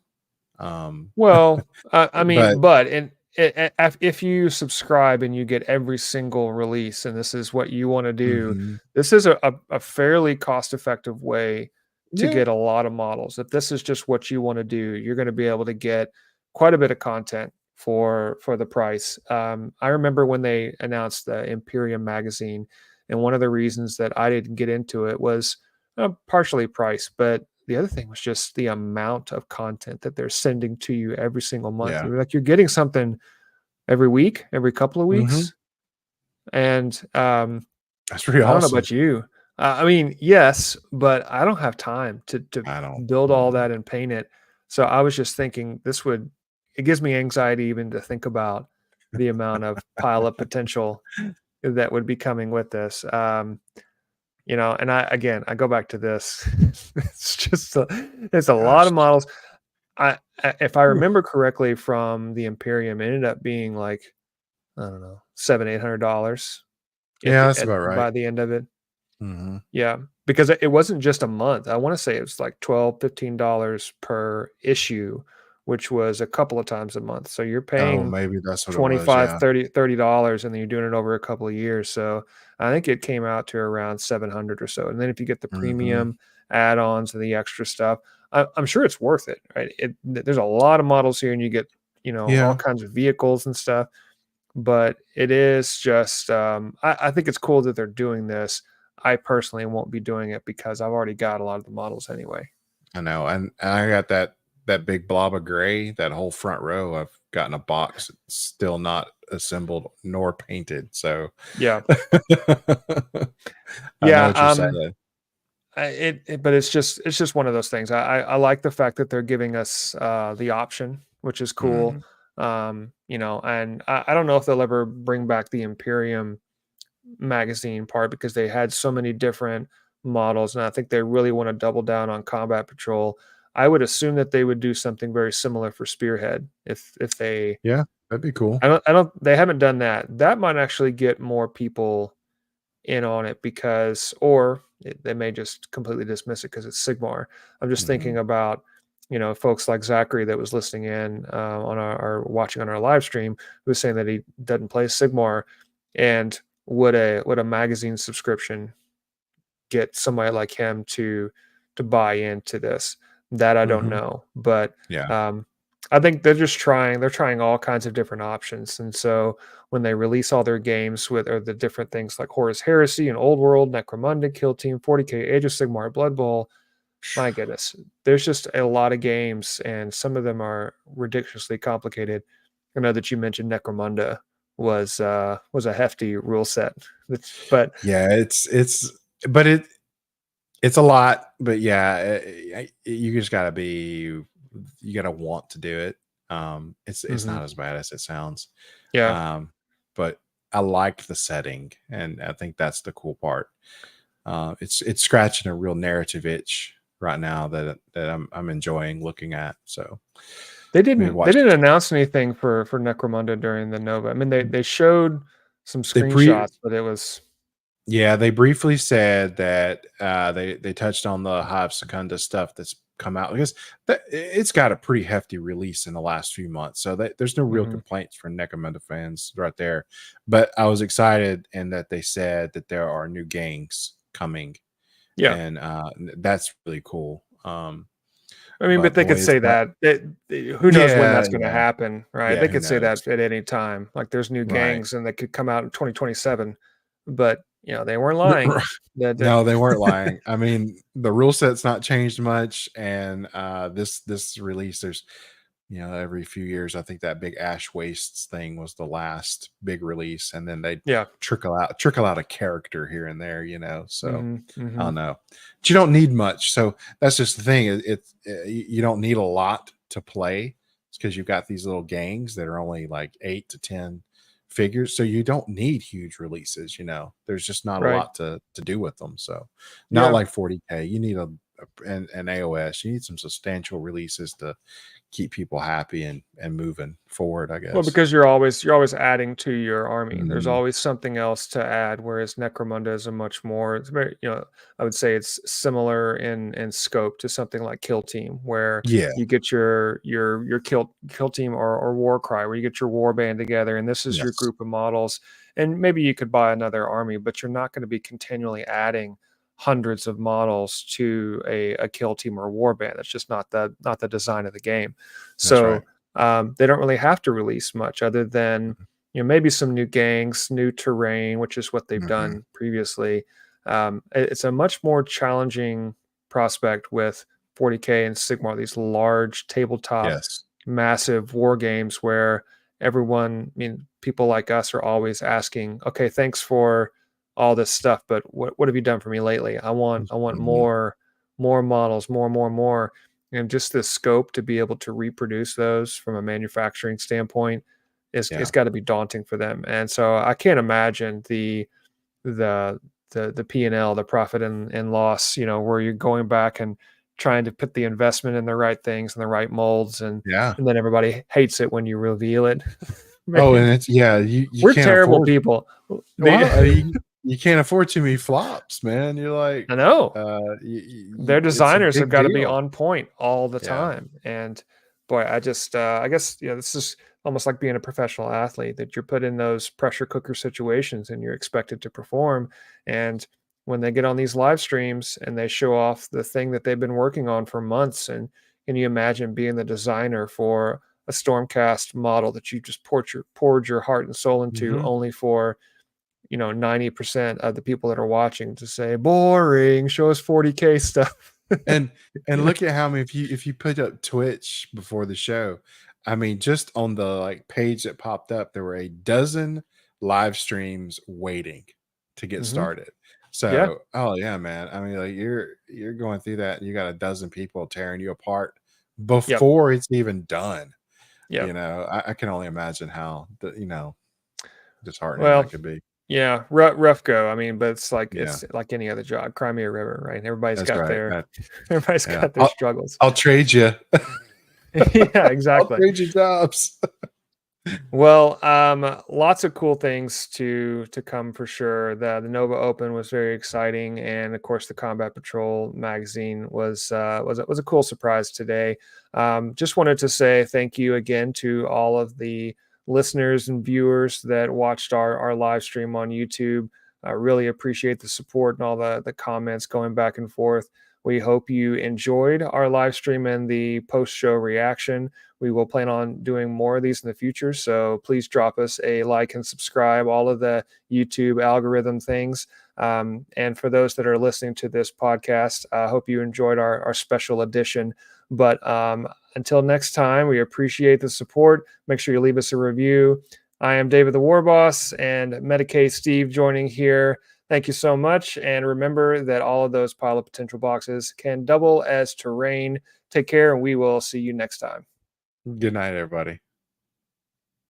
Speaker 1: Well, I
Speaker 2: but
Speaker 1: mean, but if you subscribe and you get every single release, and this is what you want to do,
Speaker 2: Mhm.
Speaker 1: this is a fairly cost-effective way to
Speaker 2: Yeah.
Speaker 1: get a lot of models. If this is just what you want to do, you're going to be able to get quite a bit of content for the price. I remember when they announced the Imperium magazine, and one of the reasons that I didn't get into it was partially price, but the other thing was just the amount of content that they're sending to you every single month.
Speaker 2: Yeah.
Speaker 1: Like, you're getting something every week, every couple of
Speaker 2: Mhm.
Speaker 1: weeks, and
Speaker 2: That's pretty
Speaker 1: I don't know
Speaker 2: awesome.
Speaker 1: about you. I mean, yes, but I don't have time to
Speaker 2: I don't.
Speaker 1: build all that and paint it. So I was just thinking it gives me anxiety even to think about the amount of pile up potential that would be coming with this. And I go back to this. It's a lot
Speaker 2: Gosh.
Speaker 1: of models. If I remember correctly from the Imperium, it ended up being like, I don't know, $700-800
Speaker 2: Yeah, that's about right.
Speaker 1: by the end of it.
Speaker 2: Mhm.
Speaker 1: Yeah, because it wasn't just a month. I want to say it was like $12-15 per issue, which was a couple of times a month. So you're
Speaker 2: Oh,
Speaker 1: paying
Speaker 2: maybe that's what it was.
Speaker 1: 25
Speaker 2: Yeah.
Speaker 1: 30 $30, and then you're doing it over a couple of years. So I think it came out to around 700 or so. And then if you get the
Speaker 2: Mhm.
Speaker 1: premium add-ons and the extra stuff, I'm sure it's worth it, right? There's a lot of models here, and you get all
Speaker 2: Yeah.
Speaker 1: kinds of vehicles and stuff. But it is just I think it's cool that they're doing this. I personally won't be doing it because I've already got a lot of the models anyway.
Speaker 2: I know. And I got that big blob of gray, that whole front row. I've gotten a box. It's still not assembled nor painted. So
Speaker 1: Yeah.
Speaker 2: I know
Speaker 1: Yeah.
Speaker 2: what you're saying.
Speaker 1: But it's just one of those things. I like the fact that they're giving us the option, which is cool.
Speaker 2: Mhm.
Speaker 1: And I don't know if they'll ever bring back the Imperium magazine part, because they had so many different models, and I think they really want to double down on Combat Patrol. I would assume that they would do something very similar for Spearhead if they.
Speaker 2: Yeah, that'd be cool.
Speaker 1: They haven't done that. That might actually get more people in on it, they may just completely dismiss it because it's Sigmar. I'm just thinking
Speaker 2: Mhm.
Speaker 1: about, folks like Zachary that was listening in on our watching on our live stream, who was saying that he doesn't play Sigmar, and would a magazine subscription get somebody like him to buy into this? That I don't
Speaker 2: Mhm.
Speaker 1: know, but
Speaker 2: Yeah.
Speaker 1: I think they're trying all kinds of different options. And so when they release all their games or the different things like Horus Heresy and Old World, Necromunda, Kill Team, 40K, Age of Sigmar, Blood Bowl, my goodness, there's just a lot of games, and some of them are ridiculously complicated. I know that you mentioned Necromunda was a hefty rule set, but
Speaker 2: Yeah, but it's a lot, but yeah, you just you gotta want to do it. It's
Speaker 1: mhm,
Speaker 2: not as bad as it sounds.
Speaker 1: yeah.
Speaker 2: But I like the setting, and I think that's the cool part. It's scratching a real narrative itch right now that I'm enjoying looking at. So
Speaker 1: They
Speaker 2: maybe
Speaker 1: didn't they
Speaker 2: watch.
Speaker 1: didn't announce anything for Necromunda during the Nova. I mean, they showed some
Speaker 2: They pre
Speaker 1: screenshots, but it was
Speaker 2: Yeah, they briefly said that they touched on the Hive Secunda stuff that's come out, because it's got a pretty hefty release in the last few months. So there's no real
Speaker 1: mhm,
Speaker 2: complaints from Necromunda fans right there. But I was excited in that they said that there are new gangs coming,
Speaker 1: yeah.
Speaker 2: and that's really cool.
Speaker 1: I mean, but
Speaker 2: But
Speaker 1: they could
Speaker 2: boy, is
Speaker 1: say
Speaker 2: that
Speaker 1: that. Who knows when
Speaker 2: yeah,
Speaker 1: that's going to
Speaker 2: yeah,
Speaker 1: happen, right?
Speaker 2: yeah.
Speaker 1: They
Speaker 2: Who
Speaker 1: could say
Speaker 2: knows?
Speaker 1: that at any time. Like, there's new
Speaker 2: Right.
Speaker 1: gangs, and they could come out in 2027. But they weren't lying.
Speaker 2: No, they weren't lying. I mean, the rule set's not changed much, and this release, there's every few years, I think that big Ash Wastes thing was the last big release, and then they
Speaker 1: Yeah.
Speaker 2: trickle out a character here and there, So
Speaker 1: hmm
Speaker 2: I
Speaker 1: hmm
Speaker 2: don't know, but you don't need much. So that's just the thing. You don't need a lot to play. It's because you've got these little gangs that are only like 8 to 10 figures, so you don't need huge releases. There's just not a
Speaker 1: Right.
Speaker 2: lot to do with them. So not
Speaker 1: Yeah.
Speaker 2: like 40K. You need an AOS. You need some substantial releases to keep people happy and moving forward, I guess.
Speaker 1: Well, because you're always adding to your army. There's
Speaker 2: Mhm.
Speaker 1: always something else to add. Whereas Necromunda is a much more. It's very, I would say it's similar in scope to something like Kill Team, where
Speaker 2: Yeah.
Speaker 1: you get your kill team or War Cry, where you get your war band together, and this is your
Speaker 2: Yes.
Speaker 1: group of models. And maybe you could buy another army, but you're not going to be continually adding hundreds of models to a kill team or a war band. That's just not the design of the game.
Speaker 2: That's
Speaker 1: So
Speaker 2: right.
Speaker 1: they don't really have to release much other than maybe some new gangs, new terrain, which is what they've
Speaker 2: Mhm.
Speaker 1: done previously. It's a much more challenging prospect with 40K and Sigmar, these large tabletop,
Speaker 2: Yes.
Speaker 1: massive war games where everyone, people like us are always asking, okay, thanks for all this stuff, but what have you done for me lately? I want
Speaker 2: Mhm.
Speaker 1: more models, more. And just the scope to be able to reproduce those from a manufacturing standpoint it's
Speaker 2: Yeah.
Speaker 1: got to be daunting for them. And so I can't imagine the P&L, the profit and loss, where you're going back and trying to put the investment in the right things and the right molds, and
Speaker 2: Yeah.
Speaker 1: then everybody hates it when you reveal it.
Speaker 2: Oh,
Speaker 1: Man,
Speaker 2: and it's you
Speaker 1: we're
Speaker 2: can't
Speaker 1: terrible
Speaker 2: afford.
Speaker 1: people.
Speaker 2: Well, you can't afford too many flops, man. You're like,
Speaker 1: I know. Their
Speaker 2: it's a
Speaker 1: designers have
Speaker 2: big
Speaker 1: got to be
Speaker 2: deal.
Speaker 1: on point all the
Speaker 2: Yeah.
Speaker 1: time. And boy, I guess, this is almost like being a professional athlete, that you're put in those pressure cooker situations and you're expected to perform. And when they get on these live streams and they show off the thing that they've been working on for months, and can you imagine being the designer for a Stormcast model that you just poured your heart and soul into,
Speaker 2: Mhm.
Speaker 1: only for 90% of the people that are watching to say boring, show us 40K stuff.
Speaker 2: And look at how many, if you put up Twitch before the show, I mean, just on the page that popped up, there were a dozen live streams waiting to get started.
Speaker 1: Yeah.
Speaker 2: So, oh yeah, man. I mean, you're going through that, and you got a dozen people tearing you apart before it's even done.
Speaker 1: Yeah.
Speaker 2: I can only imagine how disheartening
Speaker 1: Well,
Speaker 2: that could be.
Speaker 1: yeah, rough go. I mean, but it's
Speaker 2: Yeah.
Speaker 1: like any other job. Cry me a river, right? Everybody's
Speaker 2: That's
Speaker 1: got
Speaker 2: right.
Speaker 1: everybody's
Speaker 2: Yeah.
Speaker 1: got their struggles.
Speaker 2: I'll trade you.
Speaker 1: Yeah,
Speaker 2: I'll
Speaker 1: exactly.
Speaker 2: trade you jobs.
Speaker 1: Well, lots of cool things to come for sure. The Nova Open was very exciting, and of course, the Combat Patrol magazine was a cool surprise today. Just wanted to say thank you again to all of the listeners and viewers that watched our live stream on YouTube. I really appreciate the support and all the comments going back and forth. We hope you enjoyed our live stream and the post-show reaction. We will plan on doing more of these in the future, so please drop us a like and subscribe, all of the YouTube algorithm things. And for those that are listening to this podcast, I hope you enjoyed our special edition. But until next time, we appreciate the support. Make sure you leave us a review. I am David the War Boss, and Medicaid Steve joining here. Thank you so much. And remember that all of those pile of potential boxes can double as terrain. Take care, and we will see you next time.
Speaker 2: Good night, everybody.